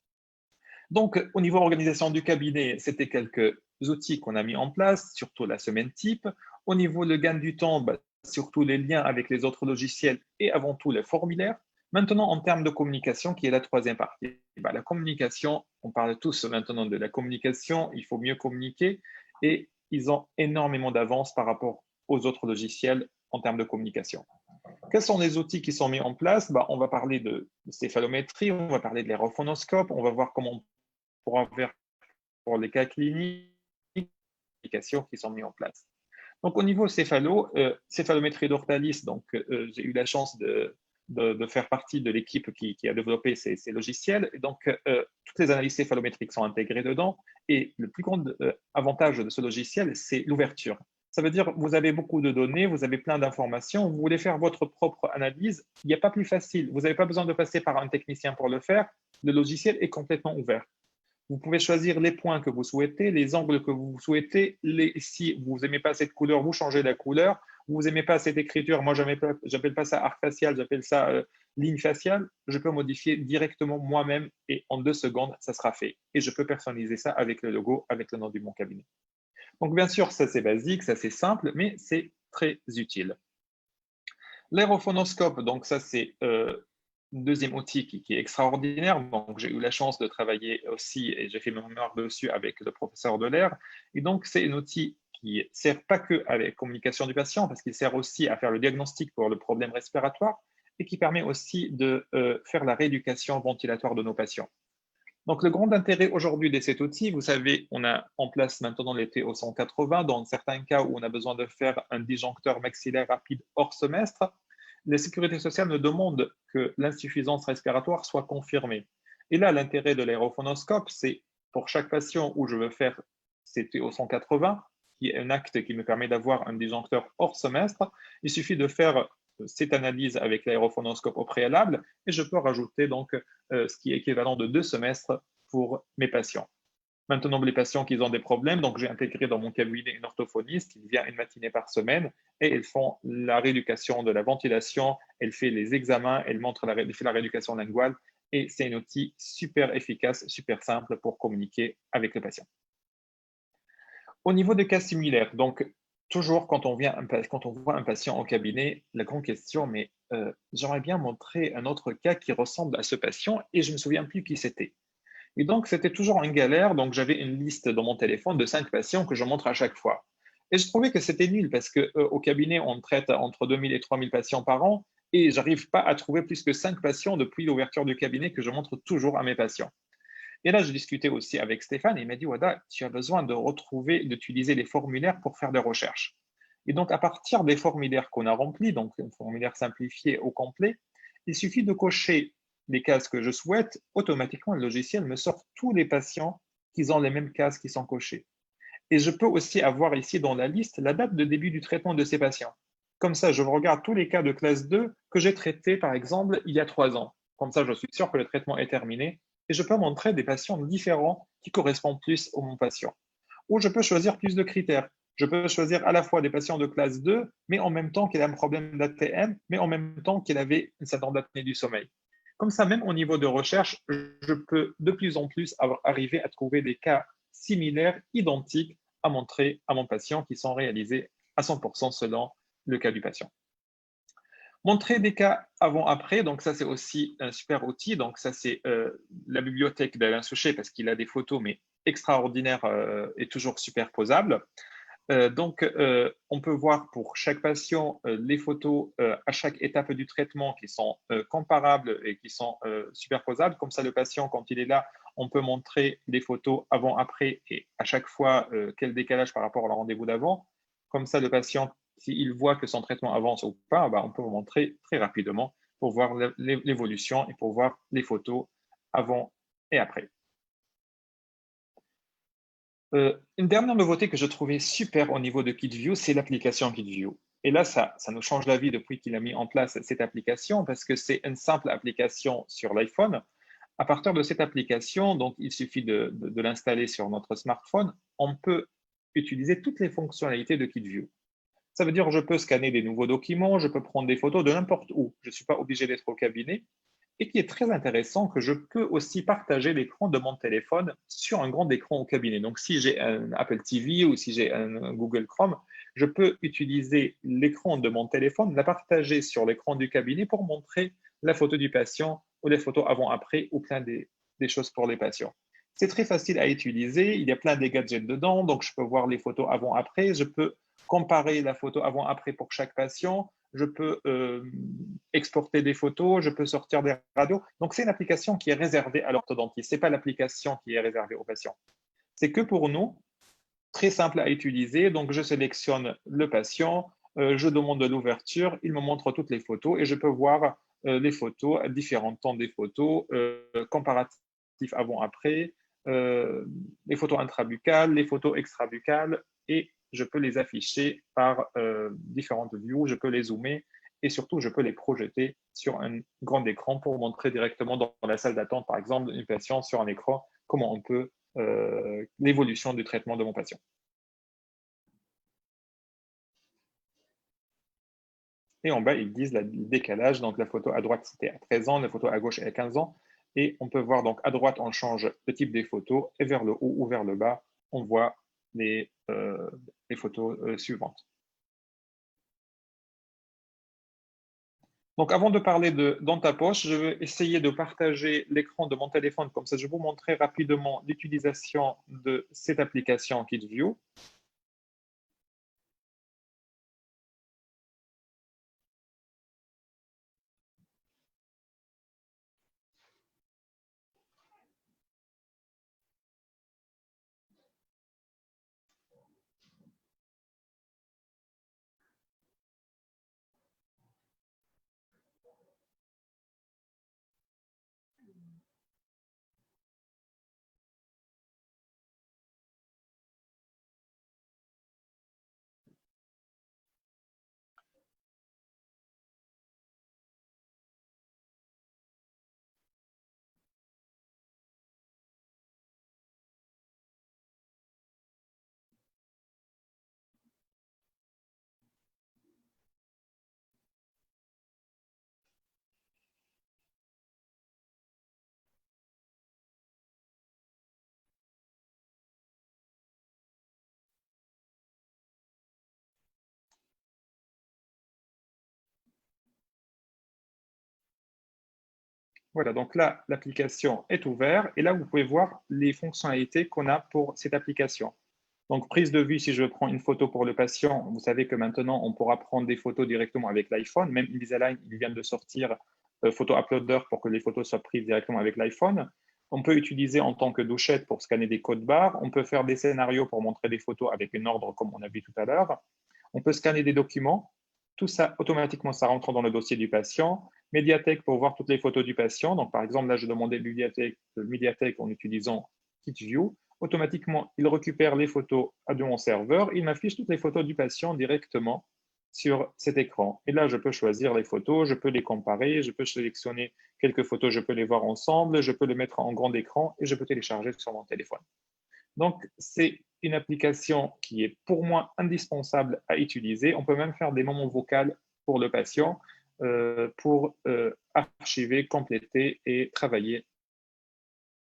Donc, au niveau organisation du cabinet, c'était quelques outils qu'on a mis en place, surtout la semaine type. Au niveau de gain du temps, surtout les liens avec les autres logiciels et avant tout les formulaires. Maintenant, en termes de communication, qui est la troisième partie. La communication, on parle tous maintenant de la communication, il faut mieux communiquer et ils ont énormément d'avance par rapport aux autres logiciels en termes de communication. Quels sont les outils qui sont mis en place? On va parler de céphalométrie, on va parler de l'aérophonoscope, on va voir comment on pourra faire pour les cas cliniques, les applications qui sont mises en place. Donc, au niveau céphalométrie d'Ortalis, j'ai eu la chance de faire partie de l'équipe qui a développé ces logiciels. Et donc, toutes les analyses céphalométriques sont intégrées dedans. Et le plus grand avantage de ce logiciel, c'est l'ouverture. Ça veut dire vous avez beaucoup de données, vous avez plein d'informations, vous voulez faire votre propre analyse, il n'y a pas plus facile. Vous n'avez pas besoin de passer par un technicien pour le faire. Le logiciel est complètement ouvert. Vous pouvez choisir les points que vous souhaitez, les angles que vous souhaitez. Si vous n'aimez pas cette couleur, vous changez la couleur. Vous n'aimez pas cette écriture, moi, je n'appelle pas ça arc facial, j'appelle ça ligne faciale. Je peux modifier directement moi-même et en 2 secondes, ça sera fait. Et je peux personnaliser ça avec le logo, avec le nom de mon cabinet. Donc, bien sûr, ça, c'est basique, ça, c'est simple, mais c'est très utile. L'aérophonoscope, donc ça, c'est deuxième outil qui est extraordinaire. Donc, j'ai eu la chance de travailler aussi et j'ai fait mon mémoire dessus avec le professeur Delair. Et donc, c'est un outil qui ne sert pas que à la communication du patient, parce qu'il sert aussi à faire le diagnostic pour le problème respiratoire et qui permet aussi de faire la rééducation ventilatoire de nos patients. Donc, le grand intérêt aujourd'hui de cet outil, vous savez, on a en place maintenant les TO180, dans certains cas où on a besoin de faire un disjoncteur maxillaire rapide hors semestre. La sécurité sociale me demande que l'insuffisance respiratoire soit confirmée. Et là, l'intérêt de l'aérophonoscope, c'est pour chaque patient où je veux faire ces TO180, qui est un acte qui me permet d'avoir un disjoncteur hors semestre, il suffit de faire cette analyse avec l'aérophonoscope au préalable et je peux rajouter donc ce qui est équivalent de 2 semestres pour mes patients. Maintenant, les patients qui ont des problèmes, donc j'ai intégré dans mon cabinet une orthophoniste qui vient une matinée par semaine et elles font la rééducation de la ventilation, elle fait les examens, elle fait la rééducation linguale et c'est un outil super efficace, super simple pour communiquer avec les patients. Au niveau des cas similaires, donc toujours quand on voit un patient en cabinet, la grande question, mais j'aimerais bien montrer un autre cas qui ressemble à ce patient et je ne me souviens plus qui c'était. Et donc, c'était toujours une galère. Donc, j'avais une liste dans mon téléphone de 5 patients que je montre à chaque fois. Et je trouvais que c'était nul parce qu'au cabinet, on traite entre 2000 et 3000 patients par an et j'arrive pas à trouver plus que 5 patients depuis l'ouverture du cabinet que je montre toujours à mes patients. Et là, je discutais aussi avec Stéphane et il m'a dit, Wada, tu as besoin d'utiliser les formulaires pour faire des recherches. Et donc, à partir des formulaires qu'on a remplis, donc un formulaire simplifié au complet, il suffit de cocher les cases que je souhaite, automatiquement, le logiciel me sort tous les patients qui ont les mêmes cases qui sont cochées. Et je peux aussi avoir ici dans la liste la date de début du traitement de ces patients. Comme ça, je regarde tous les cas de classe 2 que j'ai traités, par exemple, il y a 3 ans. Comme ça, je suis sûr que le traitement est terminé et je peux montrer des patients différents qui correspondent plus à mon patient. Ou je peux choisir plus de critères. Je peux choisir à la fois des patients de classe 2, mais en même temps qu'il a un problème d'ATM, mais en même temps qu'il avait une syndrome d'apnée du sommeil. Comme ça, même au niveau de recherche, je peux de plus en plus arriver à trouver des cas similaires, identiques, à montrer à mon patient qui sont réalisés à 100% selon le cas du patient. Montrer des cas avant-après, donc ça c'est aussi un super outil. Donc ça c'est la bibliothèque d'Alain Souchet parce qu'il a des photos mais extraordinaires et toujours superposables. On peut voir pour chaque patient les photos à chaque étape du traitement qui sont comparables et qui sont superposables. Comme ça, le patient, quand il est là, on peut montrer les photos avant-après et à chaque fois quel décalage par rapport au rendez-vous d'avant. Comme ça, le patient, s'il voit que son traitement avance ou pas, on peut le montrer très rapidement pour voir l'évolution et pour voir les photos avant et après. Une dernière nouveauté que je trouvais super au niveau de KitView, c'est l'application KitView. Et là, ça nous change la vie depuis qu'il a mis en place cette application parce que c'est une simple application sur l'iPhone. À partir de cette application, donc il suffit de l'installer sur notre smartphone, on peut utiliser toutes les fonctionnalités de KitView. Ça veut dire que je peux scanner des nouveaux documents, je peux prendre des photos de n'importe où. Je ne suis pas obligé d'être au cabinet et qui est très intéressant, que je peux aussi partager l'écran de mon téléphone sur un grand écran au cabinet. Donc, si j'ai un Apple TV ou si j'ai un Google Chrome, je peux utiliser l'écran de mon téléphone, la partager sur l'écran du cabinet pour montrer la photo du patient ou les photos avant-après ou plein des choses pour les patients. C'est très facile à utiliser, il y a plein de gadgets dedans, donc je peux voir les photos avant-après, je peux comparer la photo avant-après pour chaque patient, je peux exporter des photos, je peux sortir des radios. Donc, c'est une application qui est réservée à l'orthodontiste. Ce n'est pas l'application qui est réservée aux patients. C'est que pour nous, très simple à utiliser. Donc, je sélectionne le patient, je demande de l'ouverture, il me montre toutes les photos et je peux voir les photos, différents temps des photos, comparatifs avant-après, les photos intrabuccales, les photos extrabuccales et je peux les afficher par différentes views, je peux les zoomer et surtout, je peux les projeter sur un grand écran pour montrer directement dans la salle d'attente, par exemple, une patiente sur un écran, comment on peut l'évolution du traitement de mon patient. Et en bas, ils disent le décalage. Donc, la photo à droite, c'était à 13 ans, la photo à gauche est à 15 ans. Et on peut voir, donc, à droite, on change le type des photos et vers le haut ou vers le bas, on voit les photos suivantes. Donc, avant de parler de dans ta poche, je vais essayer de partager l'écran de mon téléphone. Comme ça, je vais vous montrer rapidement l'utilisation de cette application KitView. Voilà, donc là, l'application est ouverte et là, vous pouvez voir les fonctionnalités qu'on a pour cette application. Donc, prise de vue, si je prends une photo pour le patient, vous savez que maintenant, on pourra prendre des photos directement avec l'iPhone. Même Invisalign, il vient de sortir Photo Uploader pour que les photos soient prises directement avec l'iPhone. On peut utiliser en tant que douchette pour scanner des codes barres. On peut faire des scénarios pour montrer des photos avec un ordre, comme on a vu tout à l'heure. On peut scanner des documents. Tout ça, automatiquement, ça rentre dans le dossier du patient. Médiathèque pour voir toutes les photos du patient. Donc, par exemple, là, je demandais médiathèque en utilisant KitView. Automatiquement, il récupère les photos de mon serveur. Il m'affiche toutes les photos du patient directement sur cet écran. Et là, je peux choisir les photos, je peux les comparer, je peux sélectionner quelques photos, je peux les voir ensemble, je peux les mettre en grand écran et je peux télécharger sur mon téléphone. Donc, c'est une application qui est pour moi indispensable à utiliser. On peut même faire des moments vocaux pour le patient pour archiver, compléter et travailler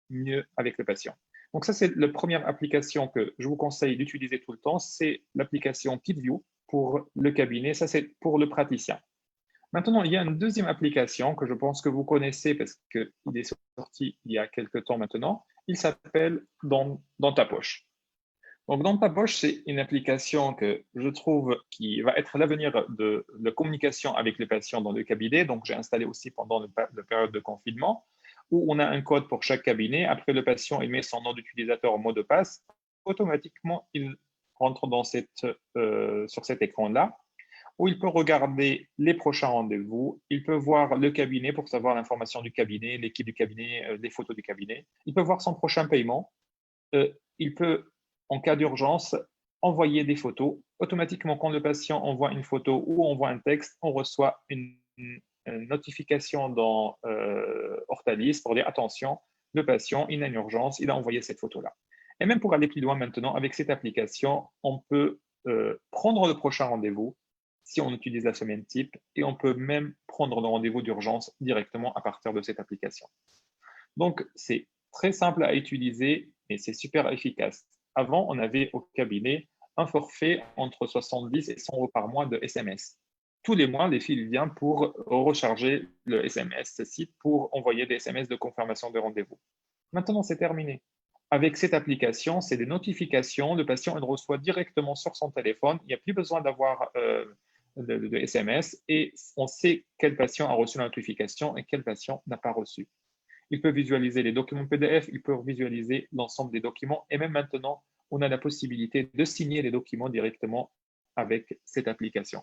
mieux avec le patient. Donc ça, c'est la première application que je vous conseille d'utiliser tout le temps, c'est l'application KitView pour le cabinet. Ça, c'est pour le praticien. Maintenant, il y a une deuxième application que je pense que vous connaissez parce qu'il est sorti il y a quelques temps maintenant. Il s'appelle Dans ta poche. Donc, Dans ta poche, c'est une application que je trouve qui va être l'avenir de la communication avec les patients dans le cabinet. Donc, j'ai installé aussi pendant la période de confinement où on a un code pour chaque cabinet. Après, le patient, il met son nom d'utilisateur en mot de passe. Automatiquement, il rentre sur cet écran-là où il peut regarder les prochains rendez-vous. Il peut voir le cabinet pour savoir l'information du cabinet, l'équipe du cabinet, les photos du cabinet. Il peut voir son prochain paiement. Il peut, en cas d'urgence, envoyer des photos. Automatiquement, quand le patient envoie une photo ou envoie un texte, on reçoit une notification dans Orthalis pour dire attention, le patient, il a une urgence, il a envoyé cette photo-là. Et même pour aller plus loin maintenant, avec cette application, on peut prendre le prochain rendez-vous si on utilise la semaine type et on peut même prendre le rendez-vous d'urgence directement à partir de cette application. Donc, c'est très simple à utiliser et c'est super efficace. Avant, on avait au cabinet un forfait entre 70 et 100 euros par mois de SMS. Tous les mois, les filles viennent pour recharger le SMS, ce site, pour envoyer des SMS de confirmation de rendez-vous. Maintenant, c'est terminé. Avec cette application, c'est des notifications. Le patient il reçoit directement sur son téléphone. Il n'y a plus besoin d'avoir de SMS et on sait quel patient a reçu la notification et quel patient n'a pas reçu. Il peut visualiser les documents PDF, il peut visualiser l'ensemble des documents et même maintenant, on a la possibilité de signer les documents directement avec cette application.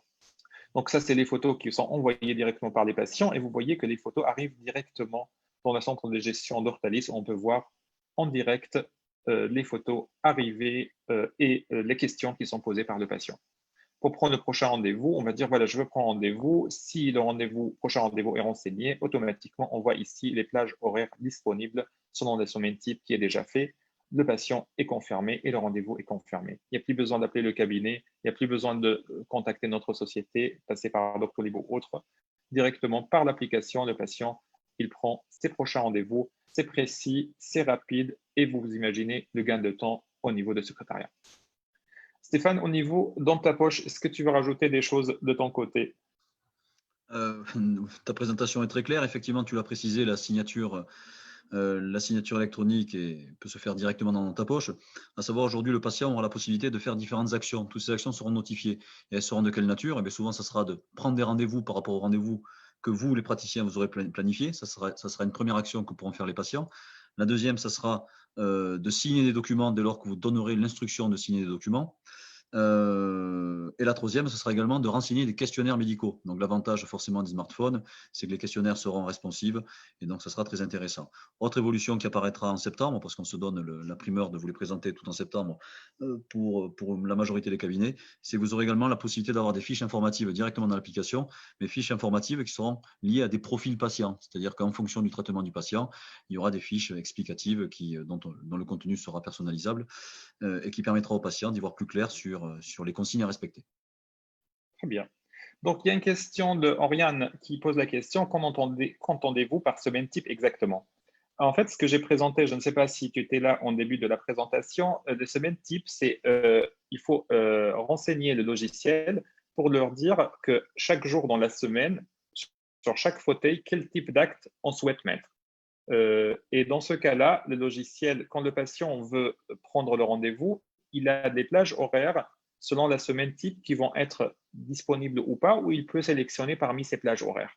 Donc ça, c'est les photos qui sont envoyées directement par les patients et vous voyez que les photos arrivent directement dans le centre de gestion d'Orthalis où on peut voir en direct les photos arriver et les questions qui sont posées par le patient. Pour prendre le prochain rendez-vous, on va dire, voilà, je veux prendre rendez-vous. Si le prochain rendez-vous est renseigné, automatiquement, on voit ici les plages horaires disponibles selon la semaine type qui est déjà fait. Le patient est confirmé et le rendez-vous est confirmé. Il n'y a plus besoin d'appeler le cabinet, il n'y a plus besoin de contacter notre société, passer par Doctolib ou autre. Directement par l'application, le patient, il prend ses prochains rendez-vous. C'est précis, c'est rapide et vous imaginez le gain de temps au niveau de secrétariat. Stéphane, au niveau dans ta poche, est-ce que tu veux rajouter des choses de ton côté? Ta présentation est très claire. Effectivement, tu l'as précisé, la signature électronique peut se faire directement dans ta poche. À savoir, aujourd'hui, le patient aura la possibilité de faire différentes actions. Toutes ces actions seront notifiées. Et elles seront de quelle nature? Souvent, ça sera de prendre des rendez-vous par rapport aux rendez-vous que vous, les praticiens, vous aurez planifié. Ça sera une première action que pourront faire les patients. La deuxième, ça sera de signer des documents dès lors que vous donnerez l'instruction de signer des documents. Et la troisième, ce sera également de renseigner des questionnaires médicaux. Donc l'avantage forcément des smartphones, c'est que les questionnaires seront responsives et donc ça sera très intéressant. Autre évolution qui apparaîtra en septembre, parce qu'on se donne la primeur de vous les présenter tout en septembre pour la majorité des cabinets, c'est que vous aurez également la possibilité d'avoir des fiches informatives directement dans l'application, mais fiches informatives qui seront liées à des profils patients. C'est-à-dire qu'en fonction du traitement du patient, il y aura des fiches explicatives dont le contenu sera personnalisable et qui permettra aux patients d'y voir plus clair sur les consignes à respecter. Très bien. Donc, il y a une question de Oriane qui pose la question, qu'entendez-vous par semaine type exactement? En fait, ce que j'ai présenté, je ne sais pas si tu étais là en début de la présentation, de semaine type, c'est il faut renseigner le logiciel pour leur dire que chaque jour dans la semaine, sur chaque fauteuil quel type d'acte on souhaite mettre. Et dans ce cas-là, le logiciel, quand le patient veut prendre le rendez-vous, il a des plages horaires selon la semaine type qui vont être disponibles ou pas, ou il peut sélectionner parmi ces plages horaires.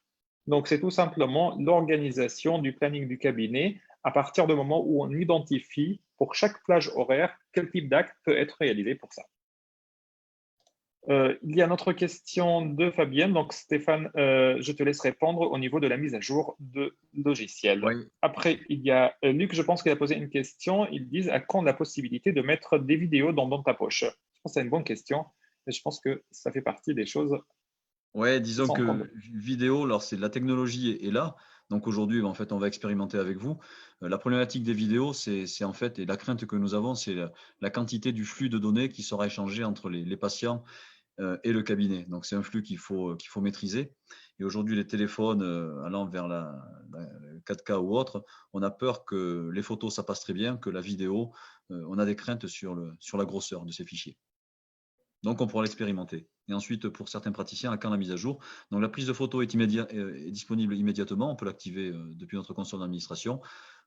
Donc, c'est tout simplement l'organisation du planning du cabinet à partir du moment où on identifie pour chaque plage horaire quel type d'acte peut être réalisé pour ça. Il y a une autre question de Fabienne. Donc, Stéphane, je te laisse répondre au niveau de la mise à jour de logiciel. Oui. Après, il y a Luc, je pense qu'il a posé une question. Ils disent à quand la possibilité de mettre des vidéos dans ta poche? Je pense que c'est une bonne question. Et je pense que ça fait partie des choses. Ouais, disons que vidéo, alors c'est la technologie est là. Donc aujourd'hui, en fait, on va expérimenter avec vous. La problématique des vidéos, c'est en fait, et la crainte que nous avons, c'est la quantité du flux de données qui sera échangé entre les patients et le cabinet. Donc c'est un flux qu'il faut maîtriser. Et aujourd'hui, les téléphones allant vers la 4K ou autre, on a peur que les photos, ça passe très bien, que la vidéo, on a des craintes sur la grosseur de ces fichiers. Donc, on pourra l'expérimenter. Et ensuite, pour certains praticiens, à quand la mise à jour. Donc, la prise de photo est disponible immédiatement. On peut l'activer depuis notre console d'administration.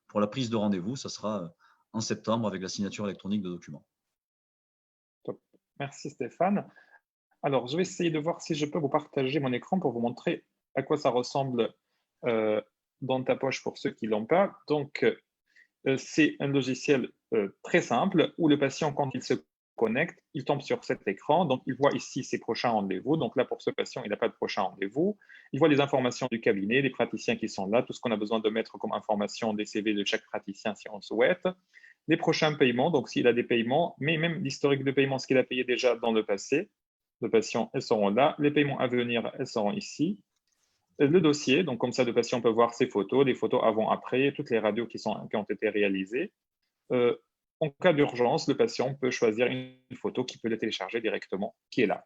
Pour la prise de rendez-vous, ça sera en septembre avec la signature électronique de documents. Top. Merci Stéphane. Alors, je vais essayer de voir si je peux vous partager mon écran pour vous montrer à quoi ça ressemble dans ta poche pour ceux qui ne l'ont pas. Donc, c'est un logiciel très simple où le patient, quand il se connecte, il tombe sur cet écran. Donc, il voit ici ses prochains rendez-vous. Donc là, pour ce patient, il n'a pas de prochain rendez-vous. Il voit les informations du cabinet, les praticiens qui sont là, tout ce qu'on a besoin de mettre comme information des CV de chaque praticien si on le souhaite. Les prochains paiements, donc s'il a des paiements, mais même l'historique de paiement, ce qu'il a payé déjà dans le passé. Le patient, elles seront là. Les paiements à venir, elles seront ici. Le dossier, donc comme ça, le patient peut voir ses photos, les photos avant-après, toutes les radios qui ont été réalisées. En cas d'urgence, le patient peut choisir une photo qui peut le télécharger directement, qui est là.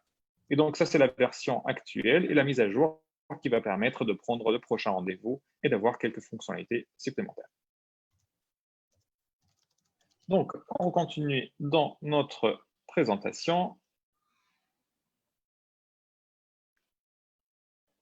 Et donc, ça, c'est la version actuelle et la mise à jour qui va permettre de prendre le prochain rendez-vous et d'avoir quelques fonctionnalités supplémentaires. Donc, on continue dans notre présentation.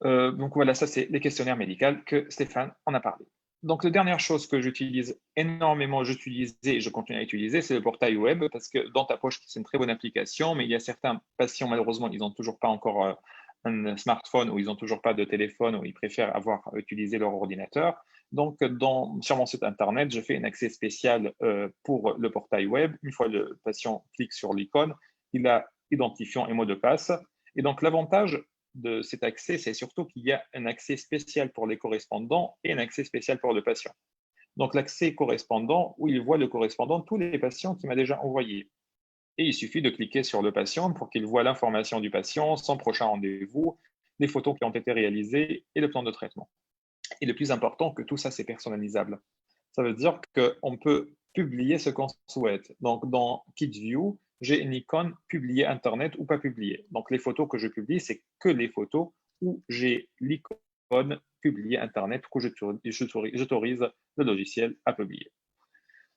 Donc voilà, ça c'est les questionnaires médicaux que Stéphane en a parlé. Donc la dernière chose que j'utilise énormément, j'utilisais et je continue à utiliser, c'est le portail web parce que dans ta poche, c'est une très bonne application, mais il y a certains patients, malheureusement, ils n'ont toujours pas encore un smartphone ou ils n'ont toujours pas de téléphone ou ils préfèrent avoir utilisé leur ordinateur. Donc sur mon site internet, je fais un accès spécial pour le portail web. Une fois le patient clique sur l'icône, il a identifiant et mot de passe. Et donc l'avantage de cet accès, c'est surtout qu'il y a un accès spécial pour les correspondants et un accès spécial pour le patient. Donc, l'accès correspondant, où il voit le correspondant, tous les patients qu'il m'a déjà envoyés. Et il suffit de cliquer sur le patient pour qu'il voit l'information du patient, son prochain rendez-vous, les photos qui ont été réalisées et le plan de traitement. Et le plus important, que tout ça, c'est personnalisable. Ça veut dire qu'on peut publier ce qu'on souhaite. Donc, dans KitView, j'ai une icône publier Internet ou pas publier. Donc, les photos que je publie, c'est que les photos où j'ai l'icône publier Internet que j'autorise le logiciel à publier.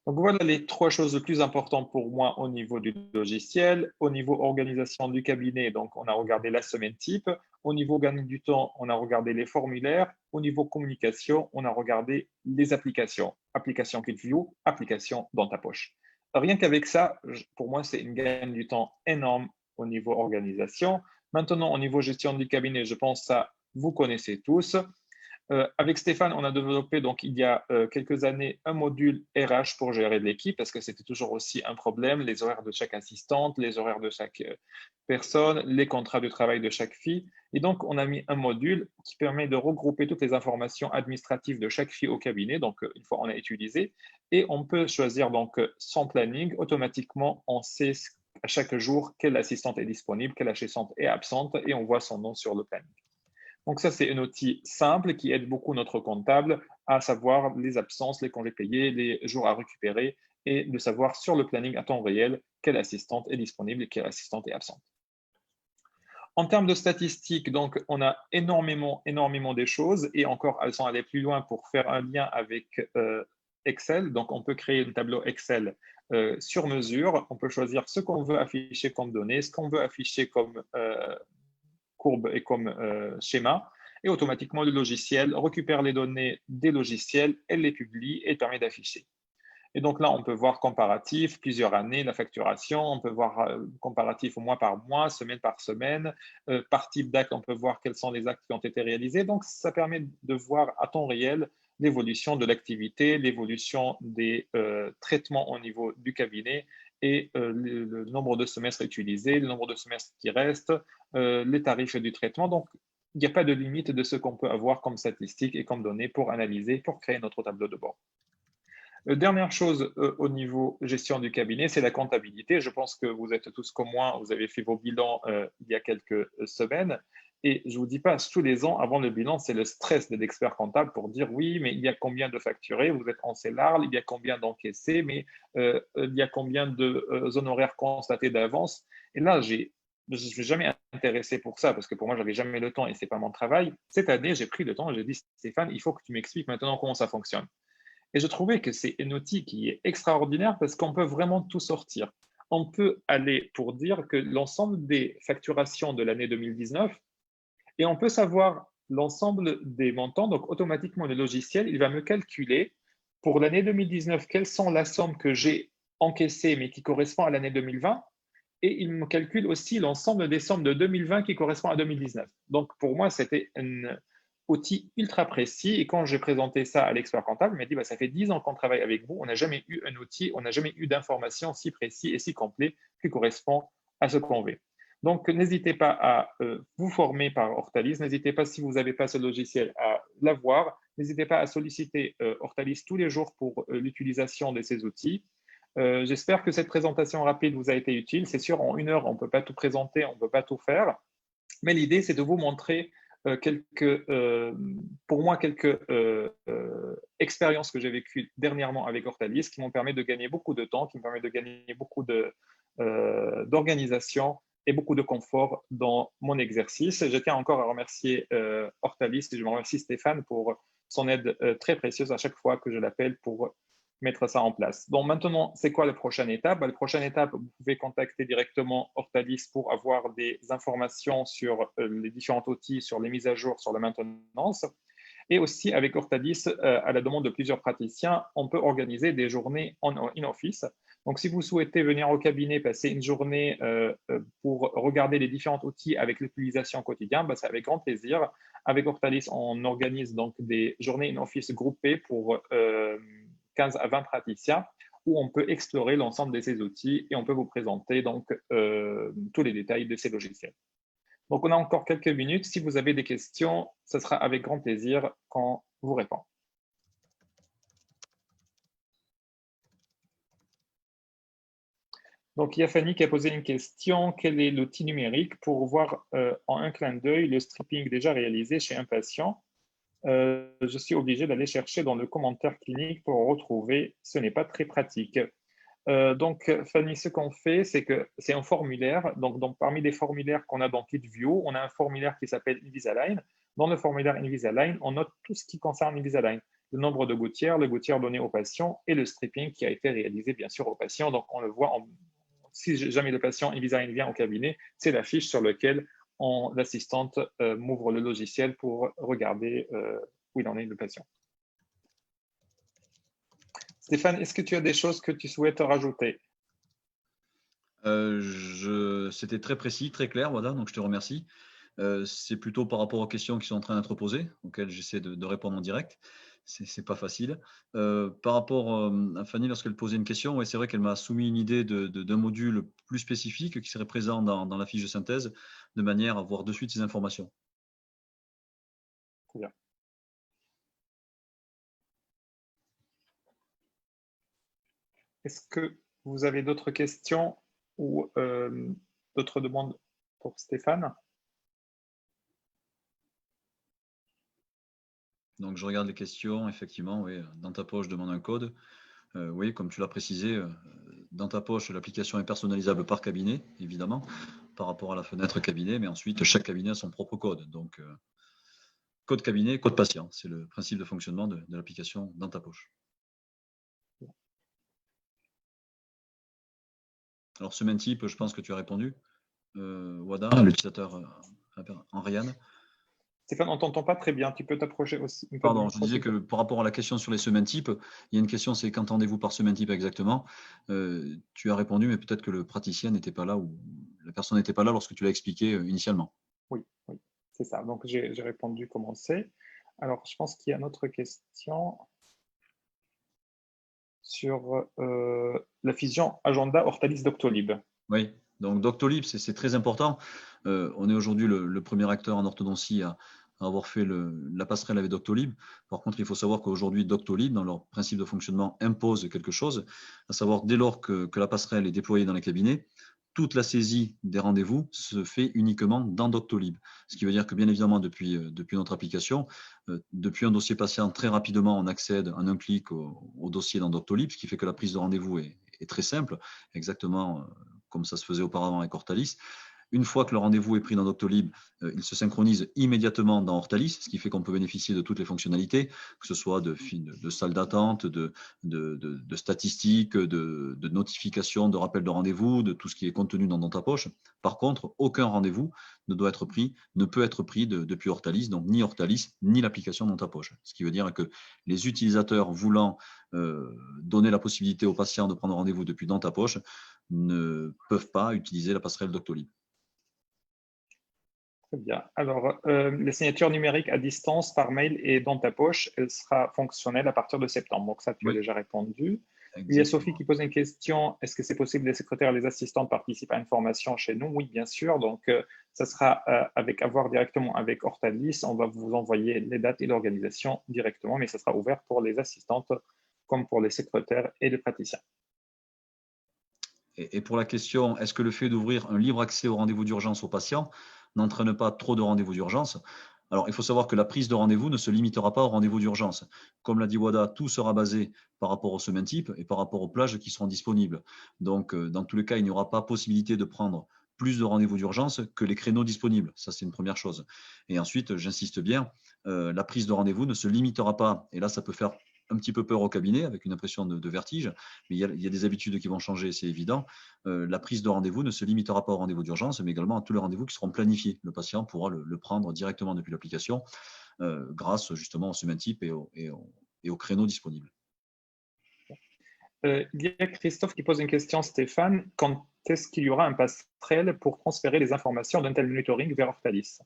Donc, voilà les trois choses les plus importantes pour moi au niveau du logiciel. Au niveau organisation du cabinet, donc on a regardé la semaine type. Au niveau gain du temps, on a regardé les formulaires. Au niveau communication, on a regardé les applications. Application KitView, application dans ta poche. Rien qu'avec ça, pour moi, c'est une gain du temps énorme au niveau organisation. Maintenant, au niveau gestion du cabinet, je pense que ça, vous connaissez tous. Avec Stéphane, on a développé donc il y a quelques années un module RH pour gérer l'équipe parce que c'était toujours aussi un problème, les horaires de chaque assistante, les horaires de chaque personne, les contrats de travail de chaque fille. Et donc, on a mis un module qui permet de regrouper toutes les informations administratives de chaque fille au cabinet. Donc, une fois on a utilisé, et on peut choisir donc son planning. Automatiquement, on sait à chaque jour quelle assistante est disponible, quelle assistante est absente, et on voit son nom sur le planning. Donc ça, c'est un outil simple qui aide beaucoup notre comptable à savoir les absences, les congés payés, les jours à récupérer et de savoir sur le planning à temps réel quelle assistante est disponible et quelle assistante est absente. En termes de statistiques, donc, on a énormément des choses et encore, elles sont allées plus loin pour faire un lien avec Excel. Donc, on peut créer un tableau Excel sur mesure. On peut choisir ce qu'on veut afficher comme données, ce qu'on veut afficher comme courbe et comme schéma. Et automatiquement, le logiciel récupère les données des logiciels, elle les publie et permet d'afficher. Et donc là, on peut voir comparatif, plusieurs années, la facturation, on peut voir comparatif mois par mois, semaine par semaine, par type d'acte, on peut voir quels sont les actes qui ont été réalisés. Donc, ça permet de voir à temps réel l'évolution de l'activité, l'évolution des traitements au niveau du cabinet et le nombre de semestres utilisés, le nombre de semestres qui restent, les tarifs du traitement. Donc, il n'y a pas de limite de ce qu'on peut avoir comme statistiques et comme données pour analyser, pour créer notre tableau de bord. Dernière chose au niveau gestion du cabinet, c'est la comptabilité. Je pense que vous êtes tous comme moi, vous avez fait vos bilans il y a quelques semaines. Et je ne vous dis pas, tous les ans, avant le bilan, c'est le stress de l'expert comptable pour dire oui, mais il y a combien de facturés, vous êtes en CELARL, il y a combien d'encaissés, mais il y a combien de honoraires constatés d'avance. Et là, je ne suis jamais intéressé pour ça parce que pour moi, je n'avais jamais le temps et ce n'est pas mon travail. Cette année, j'ai pris le temps et j'ai dit, Stéphane, il faut que tu m'expliques maintenant comment ça fonctionne. Et je trouvais que c'est un outil qui est extraordinaire parce qu'on peut vraiment tout sortir. On peut aller pour dire que l'ensemble des facturations de l'année 2019 et on peut savoir l'ensemble des montants. Donc, automatiquement, le logiciel, il va me calculer pour l'année 2019 quelles sont la somme que j'ai encaissée mais qui correspond à l'année 2020 et il me calcule aussi l'ensemble des sommes de 2020 qui correspondent à 2019. Donc, pour moi, c'était un outil ultra précis. Et quand j'ai présenté ça à l'expert comptable, il m'a dit bah, ça fait 10 ans qu'on travaille avec vous, on n'a jamais eu un outil, on n'a jamais eu d'informations si précis et si complet qui correspond à ce qu'on veut. Donc, n'hésitez pas à vous former par Hortalis. N'hésitez pas, si vous n'avez pas ce logiciel, à l'avoir. N'hésitez pas à solliciter Hortalis tous les jours pour l'utilisation de ces outils. J'espère que cette présentation rapide vous a été utile. C'est sûr, en 1 heure, on ne peut pas tout présenter, on ne peut pas tout faire. Mais l'idée, c'est de vous montrer pour moi, quelques expériences que j'ai vécues dernièrement avec Hortalis qui m'ont permis de gagner beaucoup de temps, qui me permettent de gagner beaucoup d'organisation et beaucoup de confort dans mon exercice. Je tiens encore à remercier Hortalis et je remercie Stéphane pour son aide très précieuse à chaque fois que je l'appelle pour mettre ça en place. Donc maintenant, c'est quoi la prochaine étape? La prochaine étape, vous pouvez contacter directement Hortalis pour avoir des informations sur les différents outils, sur les mises à jour, sur la maintenance. Et aussi, avec Hortalis, à la demande de plusieurs praticiens, on peut organiser des journées in office. Donc, si vous souhaitez venir au cabinet, passer une journée pour regarder les différents outils avec l'utilisation quotidienne, bah, c'est avec grand plaisir. Avec Hortalis, on organise donc des journées in office groupées pour 15 à 20 praticiens où on peut explorer l'ensemble de ces outils et on peut vous présenter donc tous les détails de ces logiciels. Donc, on a encore quelques minutes. Si vous avez des questions, ce sera avec grand plaisir qu'on vous répond. Donc, il y a Fanny qui a posé une question. Quel est l'outil numérique pour voir en un clin d'œil le stripping déjà réalisé chez un patient? Je suis obligé d'aller chercher dans le commentaire clinique pour retrouver. Ce n'est pas très pratique. Donc, Fanny, ce qu'on fait, c'est que c'est un formulaire. Donc, parmi les formulaires qu'on a dans KitView, on a un formulaire qui s'appelle Invisalign. Dans le formulaire Invisalign, on note tout ce qui concerne Invisalign. Le nombre de gouttières, les gouttières données au patient et le stripping qui a été réalisé, bien sûr, au patient. Donc, on le voit, si jamais le patient Invisalign vient au cabinet, c'est la fiche sur laquelle l'assistante m'ouvre le logiciel pour regarder où il en est le patient. Stéphane, est-ce que tu as des choses que tu souhaites rajouter? C'était très précis, très clair, voilà, donc je te remercie. C'est plutôt par rapport aux questions qui sont en train d'être posées, auxquelles j'essaie de répondre en direct. C'est pas facile. Par rapport à Fanny, lorsqu'elle posait une question, ouais, c'est vrai qu'elle m'a soumis une idée d'un module plus spécifique qui serait présent dans la fiche de synthèse, de manière à voir de suite ces informations. Très bien. Est-ce que vous avez d'autres questions ou d'autres demandes pour Stéphane? Donc, je regarde les questions, effectivement, oui, dans ta poche, demande un code. Oui, comme tu l'as précisé, dans ta poche, l'application est personnalisable par cabinet, évidemment, par rapport à la fenêtre cabinet, mais ensuite, chaque cabinet a son propre code. Donc, code cabinet, code patient, c'est le principe de fonctionnement de l'application dans ta poche. Alors, semaine type, je pense que tu as répondu. Wada, l'utilisateur Henriane. Stéphane, on ne t'entend pas très bien. Tu peux t'approcher aussi un peu du Pardon, je micro, disais s'il te que plaît. par rapport à la question sur les semaines types, il y a une question, c'est qu'entendez-vous par semaine type exactement? Tu as répondu, mais peut-être que le praticien n'était pas là ou la personne n'était pas là lorsque tu l'as expliqué initialement. Oui, oui, c'est ça. Donc, j'ai répondu comment c'est. Alors, je pense qu'il y a une autre question sur la fusion agenda Ortalis Doctolib. Oui, donc Doctolib, c'est très important. On est aujourd'hui le premier acteur en orthodontie à avoir fait la passerelle avec Doctolib. Par contre, il faut savoir qu'aujourd'hui, Doctolib, dans leur principe de fonctionnement, impose quelque chose, à savoir dès lors que la passerelle est déployée dans les cabinets, toute la saisie des rendez-vous se fait uniquement dans Doctolib. Ce qui veut dire que, bien évidemment, depuis notre application, depuis un dossier patient, très rapidement, on accède en un clic au dossier dans Doctolib, ce qui fait que la prise de rendez-vous est très simple, exactement comme ça se faisait auparavant avec Ortalis. Une fois que le rendez-vous est pris dans Doctolib, il se synchronise immédiatement dans Ortalis, ce qui fait qu'on peut bénéficier de toutes les fonctionnalités, que ce soit de salles d'attente, de statistiques, de notifications, de rappels de rendez-vous, de tout ce qui est contenu dans ta poche. Par contre, aucun rendez-vous ne peut être pris depuis Ortalis, donc ni Ortalis, ni l'application dans ta poche. Ce qui veut dire que les utilisateurs voulant donner la possibilité aux patients de prendre rendez-vous depuis dans ta poche ne peuvent pas utiliser la passerelle Doctolib. Très bien. Alors, les signatures numériques à distance par mail et dans ta poche, elle sera fonctionnelle à partir de septembre. Donc, ça, tu as Oui, déjà répondu. Il y a Sophie exactement. qui pose une question. Est-ce que c'est possible que les secrétaires et les assistants participent à une formation chez nous? Oui, bien sûr. Donc, ça sera à voir directement avec Ortalis. On va vous envoyer les dates et l'organisation directement, mais ça sera ouvert pour les assistantes comme pour les secrétaires et les praticiens. Et pour la question, est-ce que le fait d'ouvrir un libre accès aux rendez-vous d'urgence aux patients n'entraîne pas trop de rendez-vous d'urgence? Alors, il faut savoir que la prise de rendez-vous ne se limitera pas aux rendez-vous d'urgence. Comme l'a dit Wada, tout sera basé par rapport aux semaines types et par rapport aux plages qui seront disponibles. Donc, dans tous les cas, il n'y aura pas possibilité de prendre plus de rendez-vous d'urgence que les créneaux disponibles. Ça, c'est une première chose. Et ensuite, j'insiste bien, la prise de rendez-vous ne se limitera pas. Et là, ça peut faire un petit peu peur au cabinet avec une impression de vertige, mais il y a des habitudes qui vont changer, c'est évident. La prise de rendez-vous ne se limitera pas au rendez-vous d'urgence, mais également à tous les rendez-vous qui seront planifiés. Le patient pourra le prendre directement depuis l'application grâce justement aux semaines types et aux créneaux disponibles. Il y a Christophe qui pose une question, Stéphane. Quand est-ce qu'il y aura un passerelle pour transférer les informations d'un tel monitoring vers Ortalis?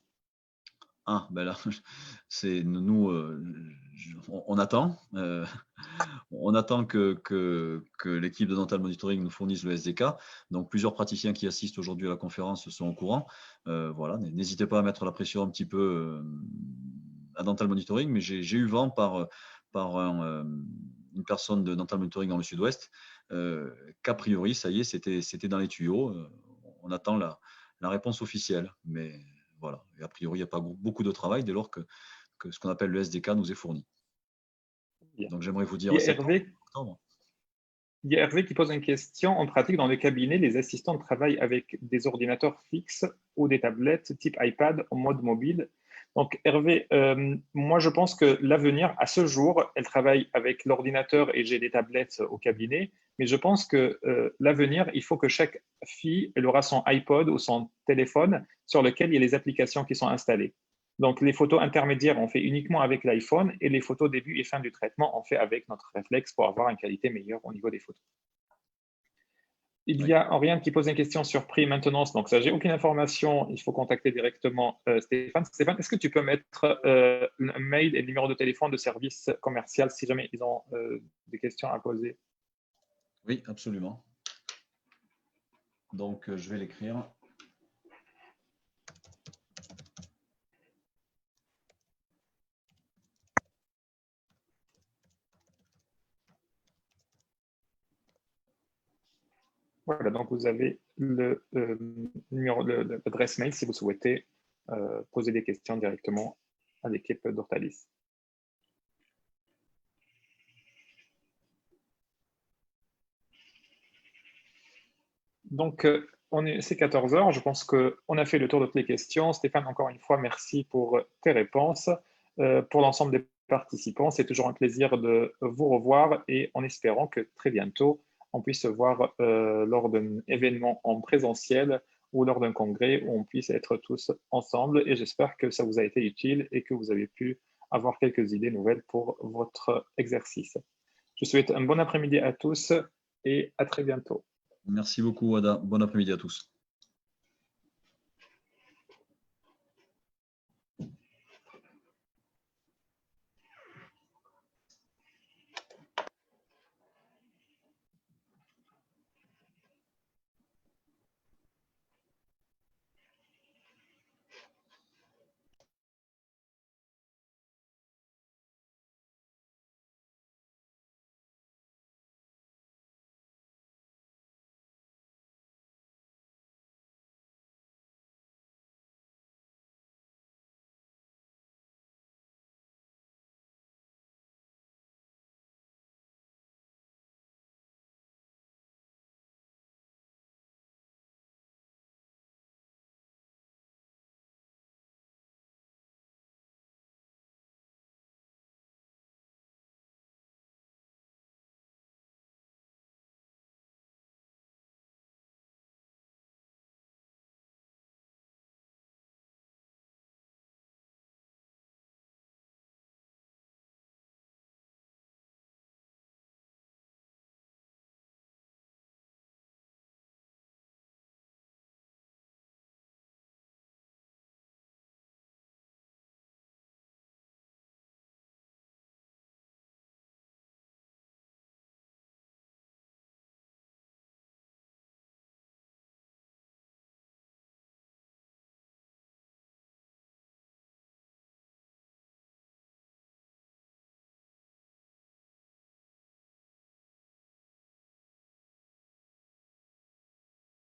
Ah, ben là, c'est nous, on attend. On attend que l'équipe de Dental Monitoring nous fournisse le SDK. Donc, plusieurs praticiens qui assistent aujourd'hui à la conférence sont au courant. Voilà, n'hésitez pas à mettre la pression un petit peu à Dental Monitoring, mais j'ai eu vent par une personne de Dental Monitoring dans le sud-ouest qu'a priori, ça y est, c'était dans les tuyaux. On attend la réponse officielle. Mais voilà, et a priori, il n'y a pas beaucoup de travail dès lors que ce qu'on appelle le SDK nous est fourni. Bien. Donc, j'aimerais vous Il y dire a septembre, Hervé, octobre. il y a Hervé qui pose une question. En pratique, dans le cabinet, les assistants travaillent avec des ordinateurs fixes ou des tablettes type iPad en mode mobile. Donc, Hervé, moi, je pense que l'avenir, à ce jour, elle travaille avec l'ordinateur et j'ai des tablettes au cabinet. Mais je pense que l'avenir, il faut que chaque fille, elle aura son iPod ou son téléphone sur lequel il y a les applications qui sont installées. Donc, les photos intermédiaires, on fait uniquement avec l'iPhone et les photos début et fin du traitement, on fait avec notre réflexe pour avoir une qualité meilleure au niveau des photos. Il y Oui. a Oriane qui pose une question sur prix et maintenance. Donc, ça, j'ai aucune information. Il faut contacter directement Stéphane. Stéphane, est-ce que tu peux mettre un mail et le numéro de téléphone de service commercial si jamais ils ont des questions à poser? Oui, absolument. Donc, je vais l'écrire. Voilà, donc vous avez le numéro, l'adresse mail si vous souhaitez poser des questions directement à l'équipe d'Ortalis. Donc, c'est 14 heures. Je pense qu'on a fait le tour de toutes les questions. Stéphane, encore une fois, merci pour tes réponses. Pour l'ensemble des participants, c'est toujours un plaisir de vous revoir et en espérant que très bientôt, on puisse se voir lors d'un événement en présentiel ou lors d'un congrès où on puisse être tous ensemble. Et j'espère que ça vous a été utile et que vous avez pu avoir quelques idées nouvelles pour votre exercice. Je souhaite un bon après-midi à tous et à très bientôt. Merci beaucoup, Wada. Bon après-midi à tous.